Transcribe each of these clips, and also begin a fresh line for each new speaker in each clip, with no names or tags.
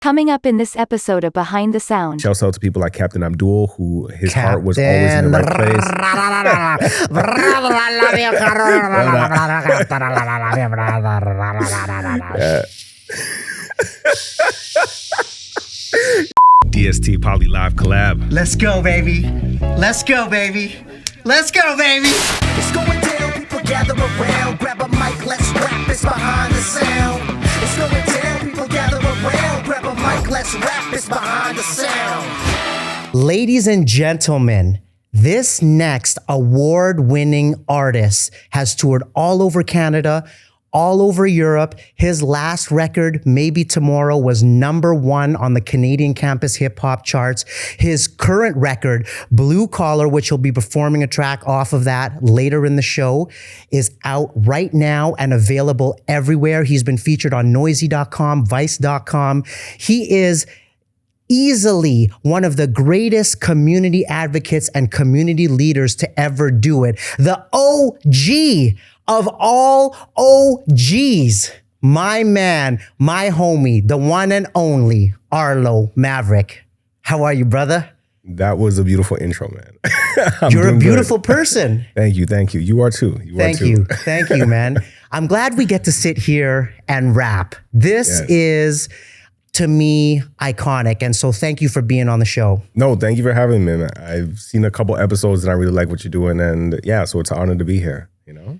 Coming up in this episode of Behind the Sound.
Shouts out to people like Captain Abdul, who his heart was always in the right place. DST Poly Live collab.
Let's go, baby. Let's go, baby. Let's go, baby.
It's going down, people gather around. Grab a mic, let's rap, it's Behind the Sound. It's going down, people gather around. Grab a mic, let's rap, it's Behind the Sound.
Ladies and gentlemen, this next award-winning artist has toured all over Canada, all over Europe. His last record, Maybe Tomorrow, was #1 on the Canadian campus hip hop charts. His current record, Blue Collar, which he'll be performing a track off of that later in the show, is out right now and available everywhere. He's been featured on noisy.com, vice.com. He is easily one of the greatest community advocates and community leaders to ever do it. The OG of all OGs, my man, my homie, the one and only Arlo Maverick. How are you, brother?
That was a beautiful intro, man.
You're a beautiful person.
Thank you. You are too.
Thank you, man. I'm glad we get to sit here and rap. This is, to me, iconic. And so thank you for being on the show.
No, thank you for having me, man. I've seen a couple episodes and I really like what you're doing. And yeah, so it's an honor to be here. You know?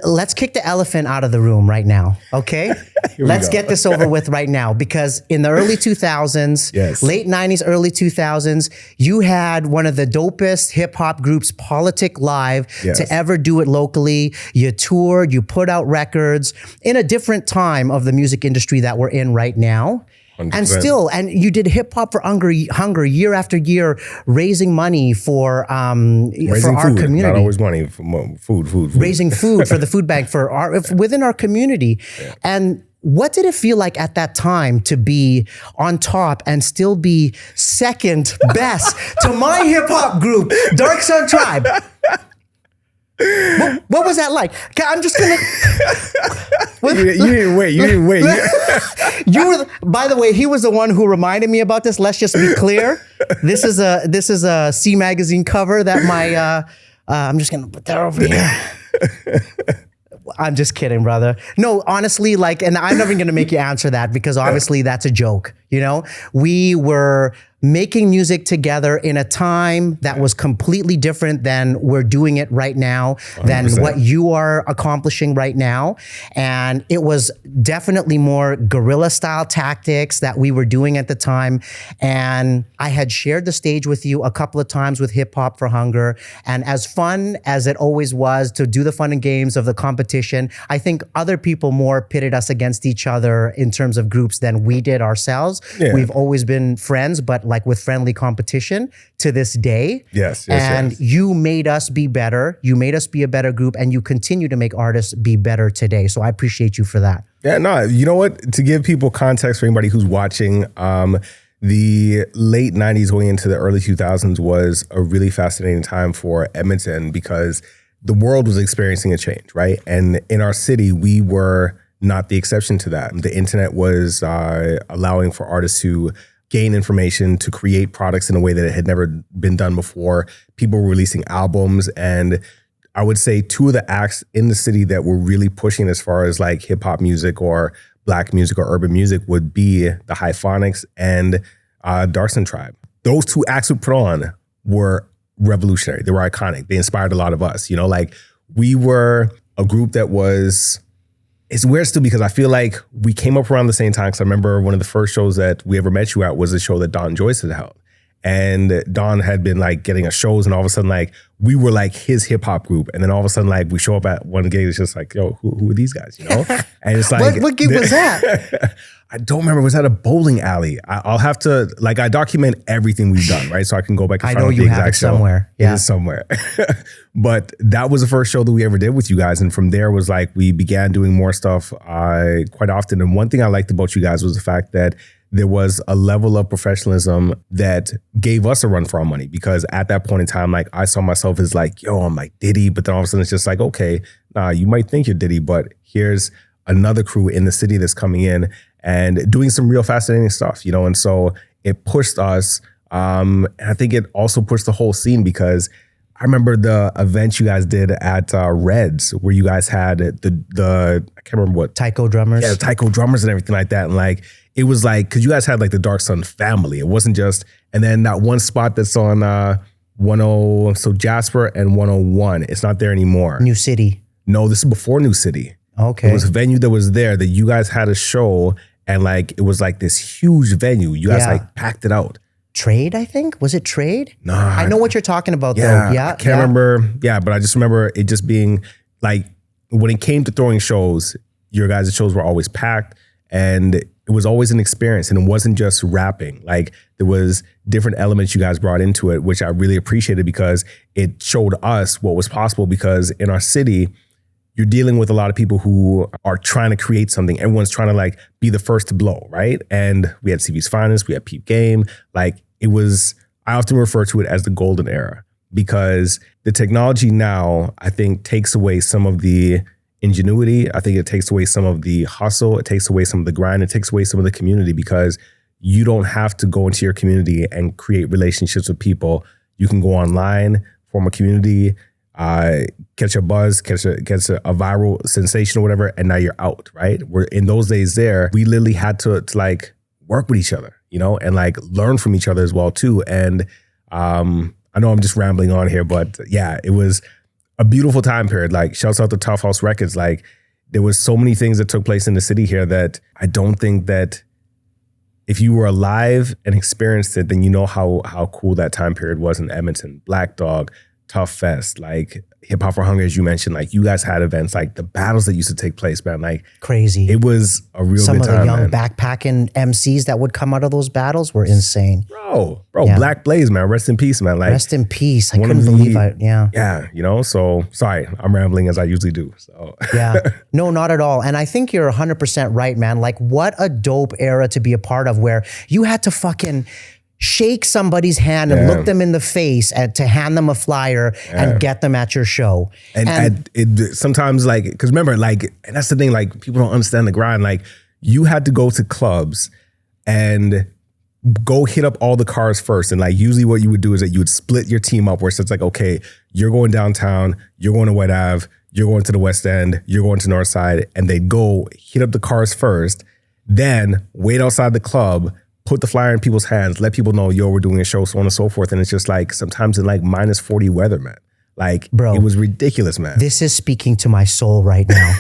Let's kick the elephant out of the room right now, okay? Let's get this over with right now, because in the early 2000s, late 90s, early 2000s, you had one of the dopest hip hop groups, Politic, live to ever do it locally. You toured, you put out records in a different time of the music industry that we're in right now. 100%. And you did hip hop for hunger year after year, raising money for our community.
Not always money, for food.
Raising food for the food bank within our community. Yeah. And what did it feel like at that time to be on top and still be second best to my hip hop group, Darkson Tribe? What was that like? I'm just gonna.
You didn't wait.
You were. By the way, he was the one who reminded me about this. Let's just be clear. This is a C magazine cover that my. I'm just gonna put that over here. I'm just kidding, brother. No, honestly, and I'm never gonna make you answer that, because obviously that's a joke. You know, we were making music together in a time that was completely different than we're doing it right now, 100%. Than what you are accomplishing right now. And it was definitely more guerrilla style tactics that we were doing at the time. And I had shared the stage with you a couple of times with Hip Hop for Hunger. And as fun as it always was to do the fun and games of the competition, I think other people more pitted us against each other in terms of groups than we did ourselves. Yeah. We've always been friends, but with friendly competition to this day.
Yes.
You made us be better. You made us be a better group, and you continue to make artists be better today. So I appreciate you for that.
Yeah, no, you know what? To give people context for anybody who's watching, the late 90s going into the early 2000s was a really fascinating time for Edmonton, because the world was experiencing a change, right? And in our city, we were not the exception to that. The internet was allowing for artists to gain information, to create products in a way that it had never been done before. People were releasing albums, and I would say two of the acts in the city that were really pushing as far as hip hop music or black music or urban music would be the Hyphonics and Darkson Tribe. Those two acts we put on were revolutionary. They were iconic. They inspired a lot of us. You know, we were a group that was. It's weird still, because I feel like we came up around the same time, because I remember one of the first shows that we ever met you at was a show that Don Joyce had held. And Don had been getting us shows, and all of a sudden we were his hip hop group. And then all of a sudden we show up at one gig, it's just yo, who are these guys, you know? And it's
what gig was that?
I don't remember. It was at a bowling alley. I'll have to, I document everything we've done, right? So I can go back and find out the exact show.
Somewhere. Yeah.
It is somewhere. But that was the first show that we ever did with you guys. And from there was we began doing more stuff quite often. And one thing I liked about you guys was the fact that there was a level of professionalism that gave us a run for our money, because at that point in time, I saw myself as I'm Diddy, but then all of a sudden it's just okay, nah, you might think you're Diddy, but here's another crew in the city that's coming in, and doing some real fascinating stuff, you know? And so it pushed us. And I think it also pushed the whole scene because I remember the event you guys did at Reds where you guys had the I can't remember what.
Taiko drummers.
Yeah, Taiko drummers and everything like that. And like, it was like, cause you guys had like the Darkson family. It wasn't just, and then that one spot that's on 10, so Jasper and 101, it's not there anymore.
New City.
No, this is before New City.
Okay.
It was a venue that was there that you guys had a show and like, it was like this huge venue. You guys like packed it out.
Trade, I think. Was it Trade?
No.
I know what you're talking about though. Yeah.
I can't remember. Yeah, but I just remember it just being like, when it came to throwing shows, your guys' shows were always packed and it was always an experience and it wasn't just rapping. Like there was different elements you guys brought into it, which I really appreciated because it showed us what was possible because in our city, you're dealing with a lot of people who are trying to create something. Everyone's trying to like be the first to blow, right? And we had CV's Finest, we had Peep Game. Like it was, I often refer to it as the golden era because the technology now, I think, takes away some of the ingenuity. I think it takes away some of the hustle. It takes away some of the grind. It takes away some of the community because you don't have to go into your community and create relationships with people. You can go online, form a community, catch a buzz, catch a viral sensation or whatever, and now you're out, right? We're in those days there, we literally had to like work with each other, you know, and like learn from each other as well too. And I know I'm just rambling on here, but yeah, it was a beautiful time period. Like shouts out to Tough House Records. Like there was so many things that took place in the city here that I don't think that if you were alive and experienced it, then you know how cool that time period was in Edmonton. Black Dog, Tough Fest, like Hip Hop for Hunger, as you mentioned, like you guys had events, like the battles that used to take place, man, like
crazy.
It was a real
Some
good
of
time,
the young
man.
backpacking MCs that would come out of those battles were insane.
Bro,
Yeah.
Black Blaze, man, rest in peace, man. Like
Rest in peace. I
one
couldn't
of the-
believe it. Yeah.
yeah, you know, so sorry, I'm rambling as I usually do. So
Yeah. No, not at all. And I think you're 100% right, man. Like what a dope era to be a part of where you had to fucking shake somebody's hand and look them in the face and to hand them a flyer and get them at your show.
And it sometimes like, because remember, like, and that's the thing, like people don't understand the grind. Like you had to go to clubs and go hit up all the cars first. And like usually what you would do is that you would split your team up where it's like, okay, you're going downtown, you're going to Wet Ave, you're going to the West End, you're going to North Side, and they'd go hit up the cars first, then wait outside the club, put the flyer in people's hands, let people know, yo, we're doing a show, so on and so forth. And it's just like sometimes in like minus 40 weather, man. Like,
Bro,
it was ridiculous, man.
This is speaking to my soul right now.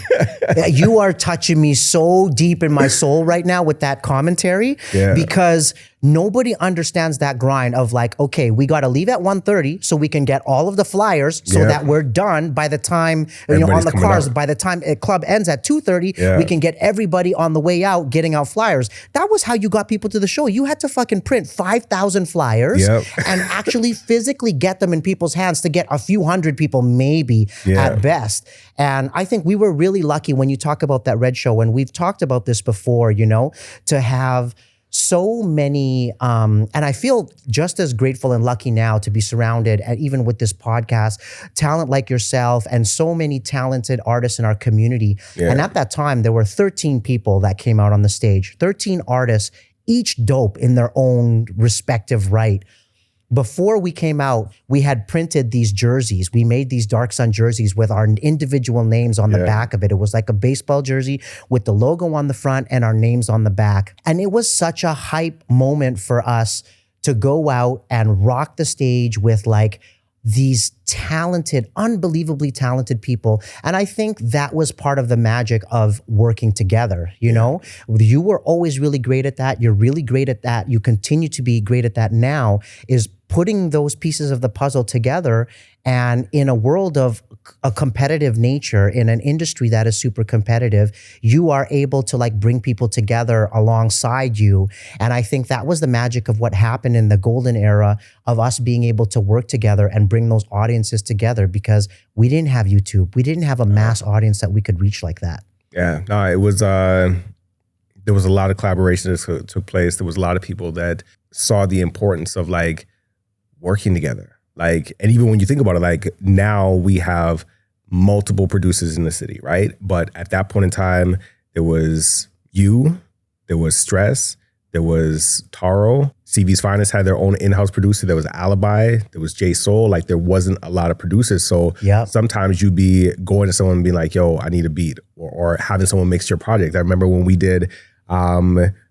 You are touching me so deep in my soul right now with that commentary because nobody understands that grind of like, okay, we got to leave at 1:30 so we can get all of the flyers so that we're done by the time, you know, on
Everybody's
the
coming
cars,
out.
by the time a club ends at 2:30, we can get everybody on the way out getting out flyers. That was how you got people to the show. You had to fucking print 5,000 flyers and actually physically get them in people's hands to get a few hundred people maybe at best. And I think we were really lucky when you talk about that Red Show, and we've talked about this before, you know, to have so many, and I feel just as grateful and lucky now to be surrounded, and even with this podcast, talent like yourself and so many talented artists in our community. And at that time, there were 13 people that came out on the stage, 13 artists, each dope in their own respective right. Before we came out, we had printed these jerseys. We made these Darkson jerseys with our individual names on the back of it. It was like a baseball jersey with the logo on the front and our names on the back. And it was such a hype moment for us to go out and rock the stage with like these talented, unbelievably talented people. And I think that was part of the magic of working together, you know? You were always really great at that. You're really great at that. You continue to be great at that now, is putting those pieces of the puzzle together. And in a world of a competitive nature, in an industry that is super competitive, you are able to like bring people together alongside you. And I think that was the magic of what happened in the golden era of us being able to work together and bring those audiences together, because we didn't have YouTube. We didn't have a mass audience that we could reach like that.
Yeah, no, it was, there was a lot of collaboration that took place. There was a lot of people that saw the importance of like working together. Like, and even when you think about it, like now we have multiple producers in the city, right? But at that point in time, there was you, there was Stress, there was Taro. CV's Finest had their own in-house producer. There was Alibi, there was J Soul. Like there wasn't a lot of producers. So sometimes you'd be going to someone and being like, yo, I need a beat, or having someone mix your project. I remember when we did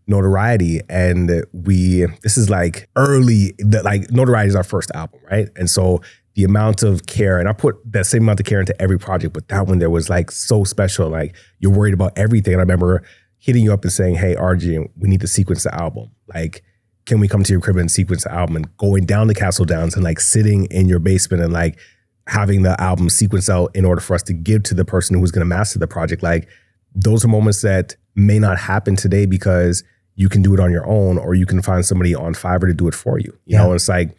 Notoriety, and this is like Notoriety is our first album, right? And so the amount of care, and I put that same amount of care into every project, but that one there was like so special. Like you're worried about everything. And I remember hitting you up and saying, hey, RJ, we need to sequence the album. Like, can we come to your crib and sequence the album? And going down to Castle Downs and like sitting in your basement and like having the album sequence out in order for us to give to the person who's going to master the project. Like those are moments that may not happen today because you can do it on your own, or you can find somebody on Fiverr to do it for you. You know, it's like,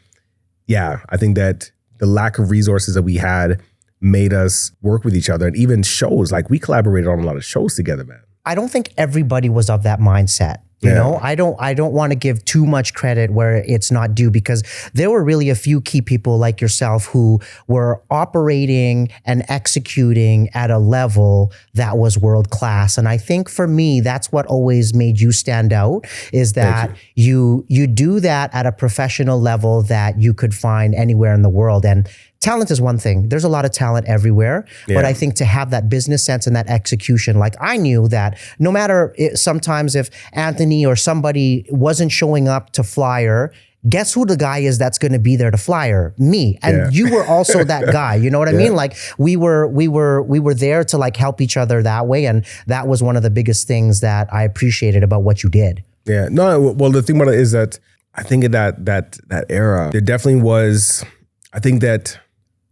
I think that the lack of resources that we had made us work with each other. And even shows, like we collaborated on a lot of shows together, man.
I don't think everybody was of that mindset. You know, I don't want to give too much credit where it's not due, because there were really a few key people like yourself who were operating and executing at a level that was world class. And I think for me, that's what always made you stand out, is that you do that at a professional level that you could find anywhere in the world. And talent is one thing. There's a lot of talent everywhere, but I think to have that business sense and that execution, like I knew that no matter sometimes if Anthony or somebody wasn't showing up to flyer, guess who the guy is that's going to be there to flyer? Me. And you were also that guy. You know what I mean? Like we were there to like help each other that way. And that was one of the biggest things that I appreciated about what you did.
Yeah. No, well, the thing about it is that I think in that era, there definitely was, I think that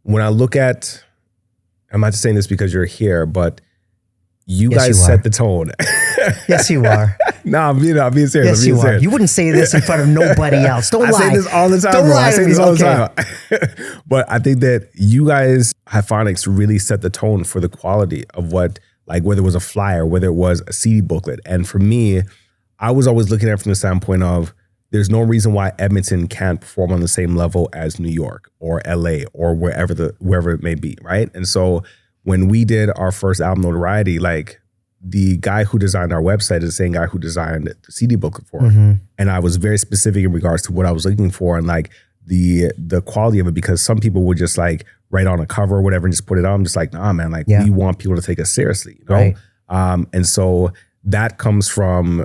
when I look at, I'm not just saying this because you're here, but you guys set the tone.
Yes, you are.
No, I'm being serious.
Yes, you are. You wouldn't say this in front of nobody else. Don't lie.
I say this all the time,
Don't
bro.
lie
I say
to
this
me.
all the time. But I think that you guys, Hyphonics, really set the tone for the quality of what, like whether it was a flyer, whether it was a CD booklet. And for me, I was always looking at it from the standpoint of, there's no reason why Edmonton can't perform on the same level as New York or LA or wherever it may be, right? And so when we did our first album, Notoriety, like the guy who designed our website is the same guy who designed the CD booklet for it. And I was very specific in regards to what I was looking for and like the quality of it, because some people would just like write on a cover or whatever and just put it on. I'm just like, nah, man, like we want people to take us seriously, you know?
Right.
And so that comes from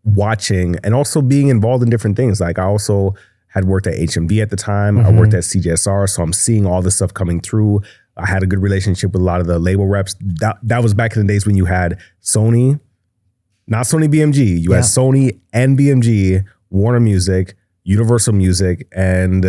watching and also being involved in different things. Like I also had worked at HMV at the time. I worked at CJSR. So I'm seeing all this stuff coming through. I had a good relationship with a lot of the label reps. That was back in the days when you had Sony, not Sony BMG. You had Sony and BMG, Warner Music, Universal Music, and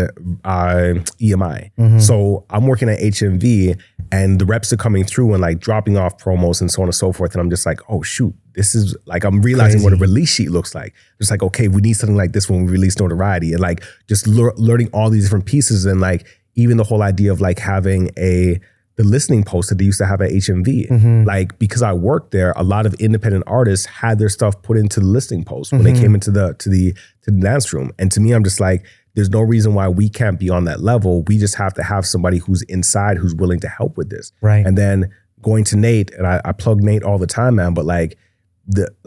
EMI. So I'm working at HMV and the reps are coming through and like dropping off promos and so on and so forth. And I'm just like, oh shoot, this is like, I'm realizing what a release sheet looks like. Just like, okay, we need something like this when we release Notoriety, and like just learning all these different pieces. And like even the whole idea of like having the listening post that they used to have at HMV. Like because I worked there, a lot of independent artists had their stuff put into the listening post when they came into the dance room. And to me, I'm just like, there's no reason why we can't be on that level. We just have to have somebody who's inside who's willing to help with this.
Right.
And then going to Nate, and I plug Nate all the time, man, but like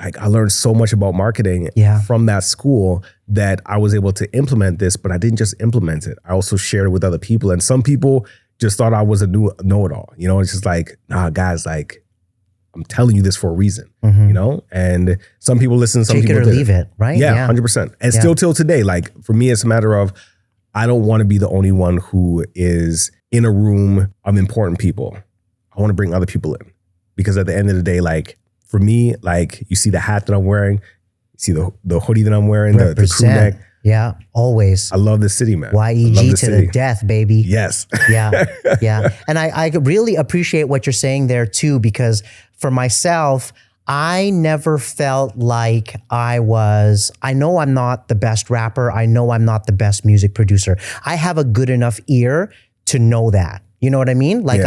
I learned so much about marketing from that school that I was able to implement this, but I didn't just implement it. I also shared it with other people. And some people just thought I was a know-it-all. You know, it's just like, nah, guys, like, I'm telling you this for a reason, you know? And some people listen, some
Take
people
it or
didn't.
leave it, right?
Yeah, 100%. And still till today, like, for me, it's a matter of, I don't want to be the only one who is in a room of important people. I want to bring other people in. Because at the end of the day, like, for me, like, you see the hat that I'm wearing, you see the hoodie that I'm wearing, the crew neck.
Yeah, always.
I love the city, man.
YEG to the death, baby.
Yes.
Yeah. And I really appreciate what you're saying there too, because for myself, I never felt like I know I'm not the best rapper. I know I'm not the best music producer. I have a good enough ear to know that. You know what I mean? Like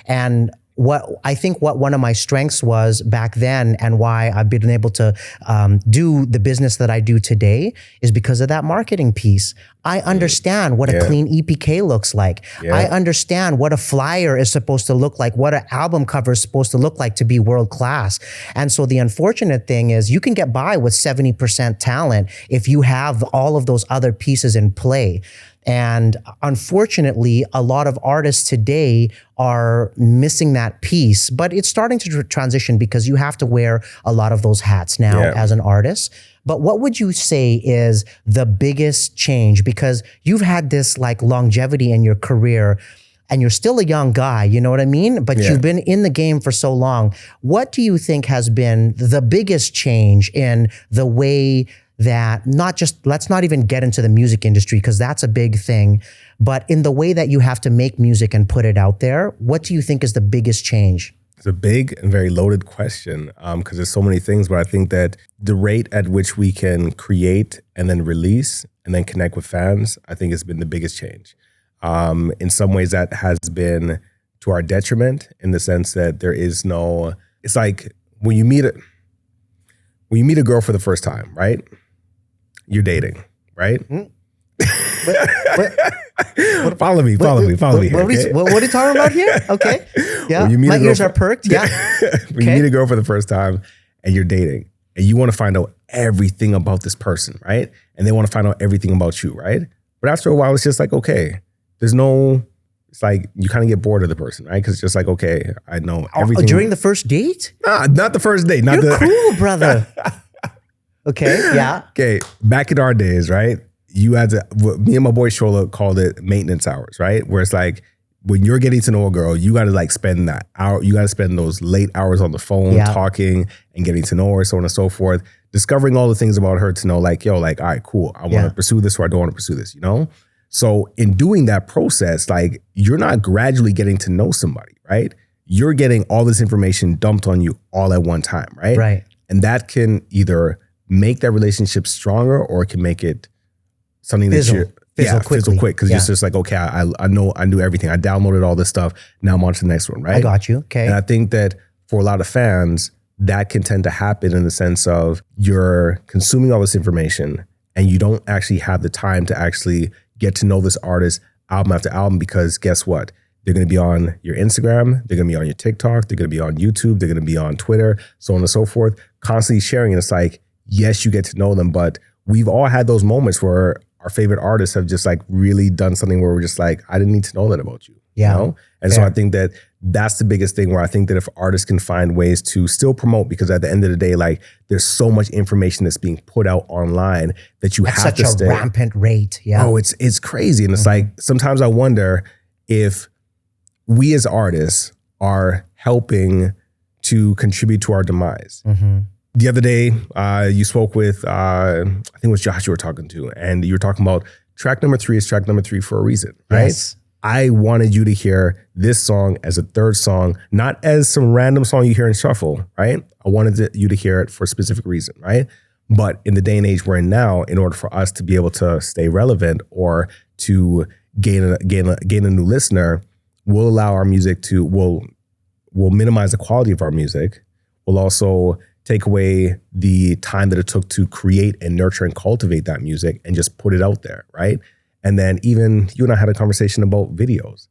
and what one of my strengths was back then, and why I've been able to do the business that I do today, is because of that marketing piece. I understand what a clean EPK looks like. I understand what a flyer is supposed to look like, what an album cover is supposed to look like to be world class. And so the unfortunate thing is you can get by with 70% talent if you have all of those other pieces in play. And unfortunately, a lot of artists today are missing that piece, but it's starting to transition because you have to wear a lot of those hats now as an artist. But what would you say is the biggest change? Because you've had this like longevity in your career and you're still a young guy, you know what I mean? But you've been in the game for so long. What do you think has been the biggest change in the way that let's not even get into the music industry because that's a big thing, but in the way that you have to make music and put it out there, what do you think is the biggest change?
It's a big and very loaded question because there's so many things, but I think that the rate at which we can create and then release and then connect with fans, I think has been the biggest change. In some ways that has been to our detriment in the sense that there is no, it's like when you meet a girl for the first time, right? You're dating, right? Follow me here.
What are you talking about here? Okay. Yeah. My ears are perked. Yeah.
When you meet a girl for the first time and you're dating and you want to find out everything about this person, right? And they want to find out everything about you, right? But after a while, it's just like, okay, it's like you kind of get bored of the person, right? Because it's just like, okay, I know everything.
During the first date?
Nah, not the first date.
You're cool, brother. Okay, yeah.
Okay, back in our days, right? You had to, me and my boy Shola called it maintenance hours, right? Where it's like, when you're getting to know a girl, you got to like spend that hour, you got to spend those late hours on the phone talking and getting to know her, so on and so forth, discovering all the things about her to know like, yo, like, all right, cool. I want to pursue this or I don't want to pursue this, you know? So in doing that process, like you're not gradually getting to know somebody, right? You're getting all this information dumped on you all at one time, right?
Right.
And that can either make that relationship stronger or it can make it something that you're fizzle quick because it's just like, okay, I knew everything. I downloaded all this stuff. Now I'm on to the next one, right?
I got you. Okay.
And I think that for a lot of fans, that can tend to happen in the sense of you're consuming all this information and you don't actually have the time to actually get to know this artist album after album because guess what? They're going to be on your Instagram. They're going to be on your TikTok. They're going to be on YouTube. They're going to be on Twitter, so on and so forth, constantly sharing. And it's like, yes, you get to know them, but we've all had those moments where our favorite artists have just like really done something where we're just like, I didn't need to know that about you.
Yeah.
You know? And so I think that that's the biggest thing where I think that if artists can find ways to still promote, because at the end of the day, like there's so much information that's being put out online that you have to stay.
Such a rampant rate. Yeah.
Oh, it's crazy. And it's like, sometimes I wonder if we as artists are helping to contribute to our demise. The other day, you spoke with, I think it was Josh you were talking to, and you were talking about track number 3 is track number 3 for a reason, right?
Yes.
I wanted you to hear this song as a third song, not as some random song you hear in shuffle, right? I wanted you to hear it for a specific reason, right? But in the day and age we're in now, in order for us to be able to stay relevant or to gain a new listener, we'll allow our music to, we'll minimize the quality of our music. We'll also take away the time that it took to create and nurture and cultivate that music and just put it out there, right? And then even you and I had a conversation about videos.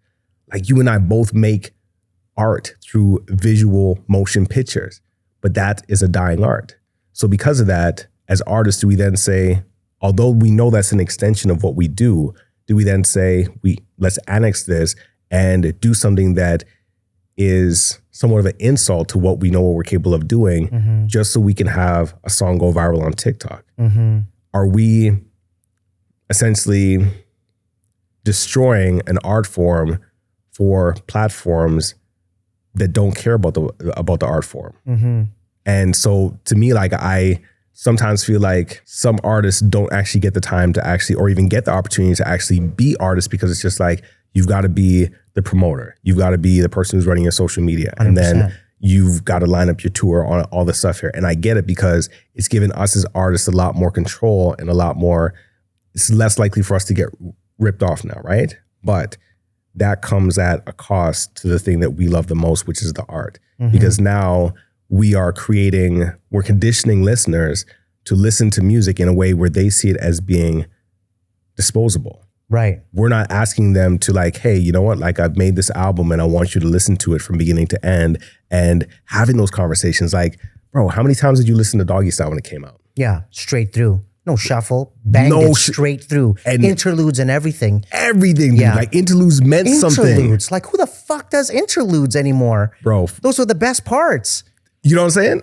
Like you and I both make art through visual motion pictures, but that is a dying art. So because of that, as artists, do we then say, although we know that's an extension of what we do we then say, let's annex this and do something that is somewhat of an insult to what we know what we're capable of doing, just so we can have a song go viral on TikTok? Are we essentially destroying an art form for platforms that don't care about the art form? And so to me, like I sometimes feel like some artists don't actually get the time to actually, or even get the opportunity to actually be artists, because it's just like, you've got to be the promoter. You've got to be the person who's running your social media. 100%. And then you've got to line up your tour on all this stuff here. And I get it, because it's given us as artists a lot more control and a lot more, it's less likely for us to get ripped off now, right? But that comes at a cost to the thing that we love the most, which is the art. Because now we're conditioning listeners to listen to music in a way where they see it as being disposable.
Right.
We're not asking them to like, hey, you know what? Like, I've made this album and I want you to listen to it from beginning to end, and having those conversations like, bro, how many times did you listen to Doggy Style when it came out?
Yeah, straight through. No shuffle. Banged it straight through.
And
interludes and everything.
Everything, dude.
Yeah.
Like, interludes meant something.
Interludes. Like, who the fuck does interludes anymore?
Bro.
Those were the best parts.
You know what I'm saying?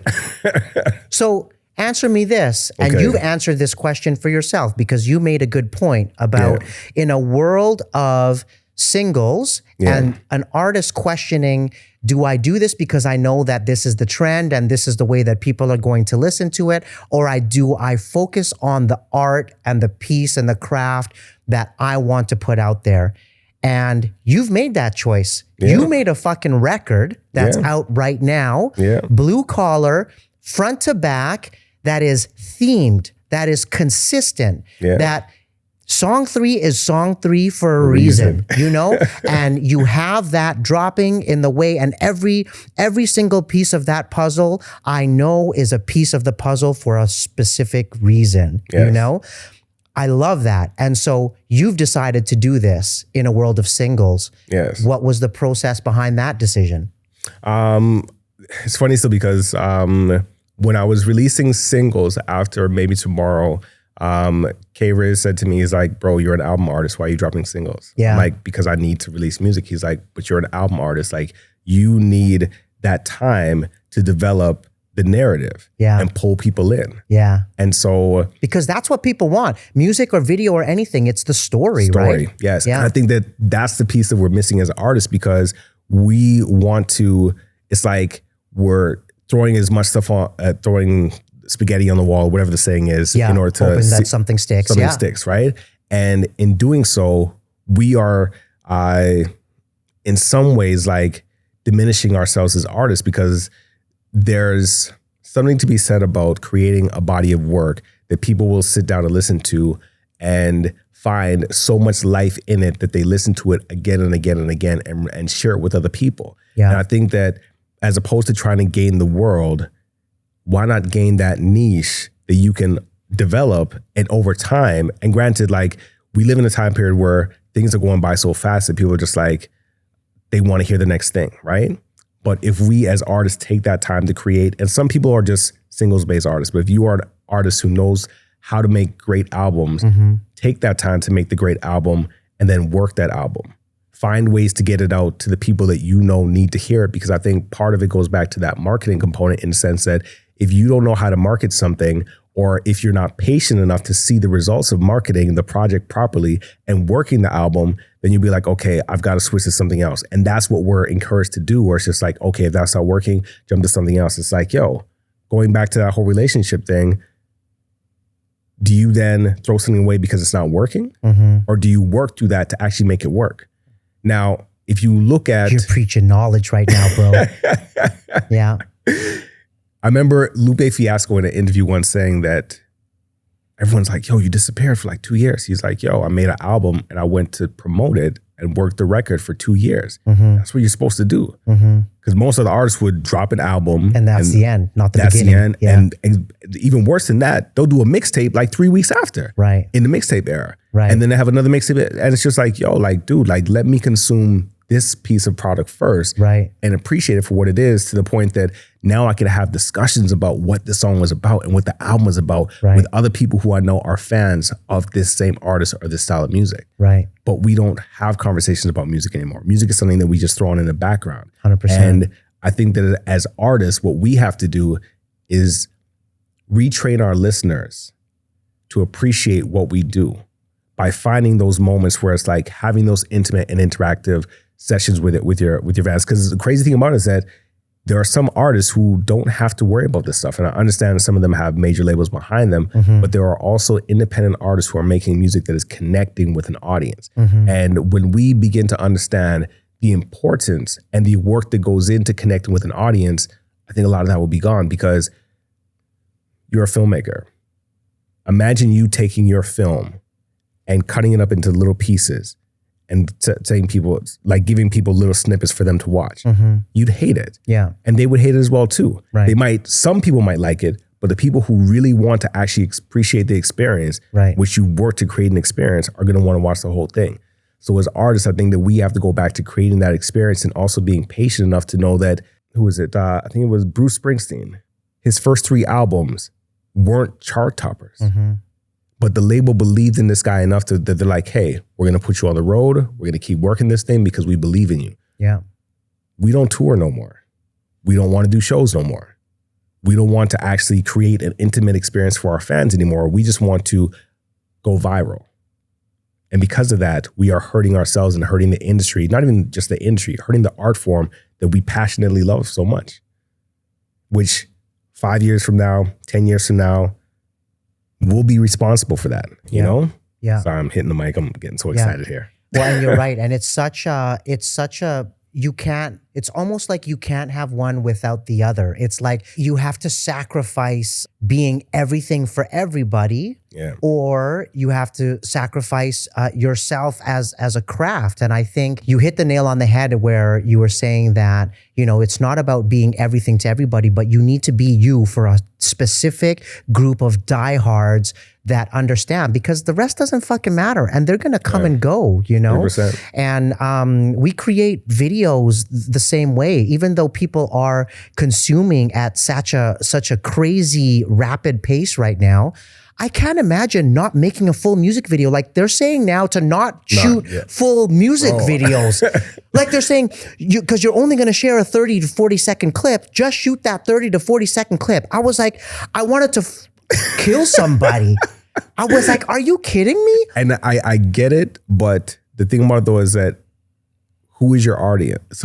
So answer me this, and
Okay.
you've answered this question for yourself because you made a good point about in a world of singles and an artist questioning, do I do this because I know that this is the trend and this is the way that people are going to listen to it? Or do I focus on the art and the piece and the craft that I want to put out there? And you've made that choice. You made a fucking record that's out right now. Blue collar, front to back, that is themed, that is consistent, that Song 3 is Song 3 for a reason, you know? And you have that dropping in the way, and every single piece of that puzzle, I know, is a piece of the puzzle for a specific reason, you know? I love that. And so you've decided to do this in a world of singles.
Yes.
What was the process behind that decision?
It's funny still because when I was releasing singles after Maybe Tomorrow, K-Riz said to me, he's like, bro, you're an album artist. Why are you dropping singles?
Yeah.
I'm like, because I need to release music. He's like, but you're an album artist. Like, you need that time to develop the narrative and pull people in.
Yeah.
And so,
because that's what people want. Music or video or anything, it's the story, right?
Yes.
Yeah.
And I think that that's the piece that we're missing as artists, because we want to, it's like we're throwing as much stuff on, throwing spaghetti on the wall, whatever the saying is, in order to
hoping that something sticks.
Something sticks, right? And in doing so, we are in some ways like diminishing ourselves as artists, because there's something to be said about creating a body of work that people will sit down and listen to and find so much life in it that they listen to it again and again and again and share it with other people.
Yeah.
And I think that as opposed to trying to gain the world, why not gain that niche that you can develop and over time? And granted, like, we live in a time period where things are going by so fast that people are just like, they want to hear the next thing, right? But if we as artists take that time to create, and some people are just singles-based artists, but if you are an artist who knows how to make great albums, take that time to make the great album and then work that album. Find ways to get it out to the people that you know need to hear it, because I think part of it goes back to that marketing component, in the sense that if you don't know how to market something, or if you're not patient enough to see the results of marketing the project properly and working the album, then you'll be like, okay, I've got to switch to something else. And that's what we're encouraged to do, where it's just like, okay, if that's not working, jump to something else. It's like, yo, going back to that whole relationship thing, do you then throw something away because it's not working? Or do you work through that to actually make it work? Now, if you look at...
You're preaching knowledge right now, bro. Yeah.
I remember Lupe Fiasco in an interview once saying that everyone's like, yo, you disappeared for like 2 years. He's like, yo, I made an album and I went to promote it and work the record for 2 years. That's what you're supposed to do. Because most of the artists would drop an album.
And that's the end, not the
that's
beginning.
The end. And even worse than that, they'll do a mixtape like 3 weeks after.
Right.
In the mixtape era.
Right.
And then they have another mixtape. And it's just like, yo, like, dude, like, let me consume this piece of product first.
Right.
And appreciate it for what it is, to the point that now I can have discussions about what the song was about and what the album was about with other people who I know are fans of this same artist or this style of music.
Right.
But we don't have conversations about music anymore. Music is something that we just throw on in the background.
100%.
And I think that as artists, what we have to do is retrain our listeners to appreciate what we do by finding those moments where it's like having those intimate and interactive sessions with your fans. Because the crazy thing about it is that there are some artists who don't have to worry about this stuff. And I understand some of them have major labels behind them, but there are also independent artists who are making music that is connecting with an audience. And when we begin to understand the importance and the work that goes into connecting with an audience, I think a lot of that will be gone, because you're a filmmaker. Imagine you taking your film and cutting it up into little pieces and saying people, like giving people little snippets for them to watch, you'd hate it.
Yeah.
And they would hate it as well too.
Right.
Some people might like it, but the people who really want to actually appreciate the experience,
Right.
which you work to create an experience, are going to want to watch the whole thing. So as artists, I think that we have to go back to creating that experience and also being patient enough to know that, who was it? I think it was Bruce Springsteen. His first 3 albums weren't chart toppers. But the label believed in this guy enough that they're like, hey, we're going to put you on the road. We're going to keep working this thing because we believe in you.
Yeah.
We don't tour no more. We don't want to do shows no more. We don't want to actually create an intimate experience for our fans anymore. We just want to go viral. And because of that, we are hurting ourselves and hurting the industry, not even just the industry, hurting the art form that we passionately love so much, which 5 years from now, 10 years from now, we'll be responsible for that, you know?
Yeah.
Sorry, I'm hitting the mic. I'm getting so excited here.
Well, and you're right. And it's almost like you can't have one without the other. It's like you have to sacrifice being everything for everybody, or you have to sacrifice yourself as a craft. And I think you hit the nail on the head where you were saying that, you know, it's not about being everything to everybody, but you need to be you for a specific group of diehards that understand, because the rest doesn't fucking matter and they're going to come and go, you know?
100%.
And we create videos the same way, even though people are consuming at such a crazy rapid pace right now. I can't imagine not making a full music video. Like they're saying now to not shoot full music videos. Like they're saying, because you're only going to share a 30 to 40 second clip, just shoot that 30 to 40 second clip. I was like, I wanted to kill somebody. I was like, are you kidding me?
And I get it, but the thing about it though is that who is your audience?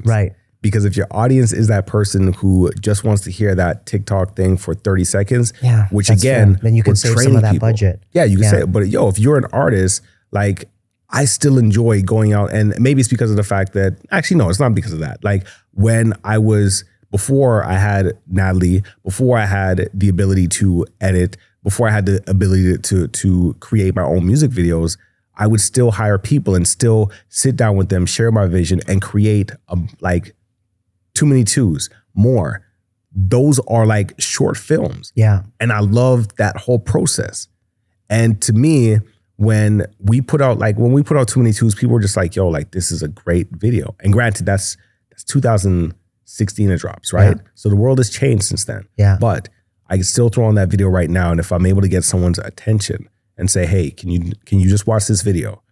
Right.
Because if your audience is that person who just wants to hear that TikTok thing for 30 seconds, which again,
fair. Then you can save some of that budget.
Yeah, you can say it. But if you're an artist, like I still enjoy going out, and maybe it's because of the fact that, actually, no, it's not because of that. Like before I had Natalie, before I had the ability to edit, before I had the ability to create my own music videos, I would still hire people and still sit down with them, share my vision, and create like Too Many Twos, more. Those are like short films.
Yeah.
And I love that whole process. And to me, when we put out Too Many Twos, people were just like, yo, like this is a great video. And granted, that's 2016 it drops, right? Yeah. So the world has changed since then.
Yeah.
But I can still throw on that video right now. And if I'm able to get someone's attention and say, hey, can you just watch this video?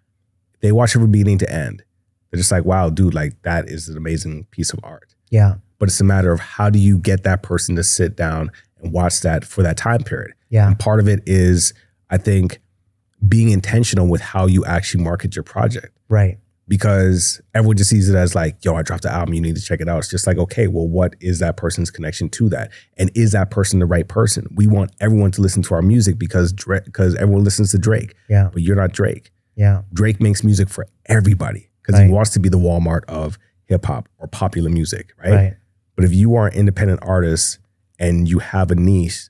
They watch it from beginning to end. They're just like, wow, dude, like that is an amazing piece of art.
Yeah.
But it's a matter of how do you get that person to sit down and watch that for that time period?
Yeah.
And part of it is, I think, being intentional with how you actually market your project.
Right.
Because everyone just sees it as like, yo, I dropped the album, you need to check it out. It's just like, okay, well, what is that person's connection to that? And is that person the right person? We want everyone to listen to our music because everyone listens to Drake.
Yeah.
But you're not Drake.
Yeah.
Drake makes music for everybody because he wants to be the Walmart of hip hop or popular music, right? But if you are an independent artist and you have a niche,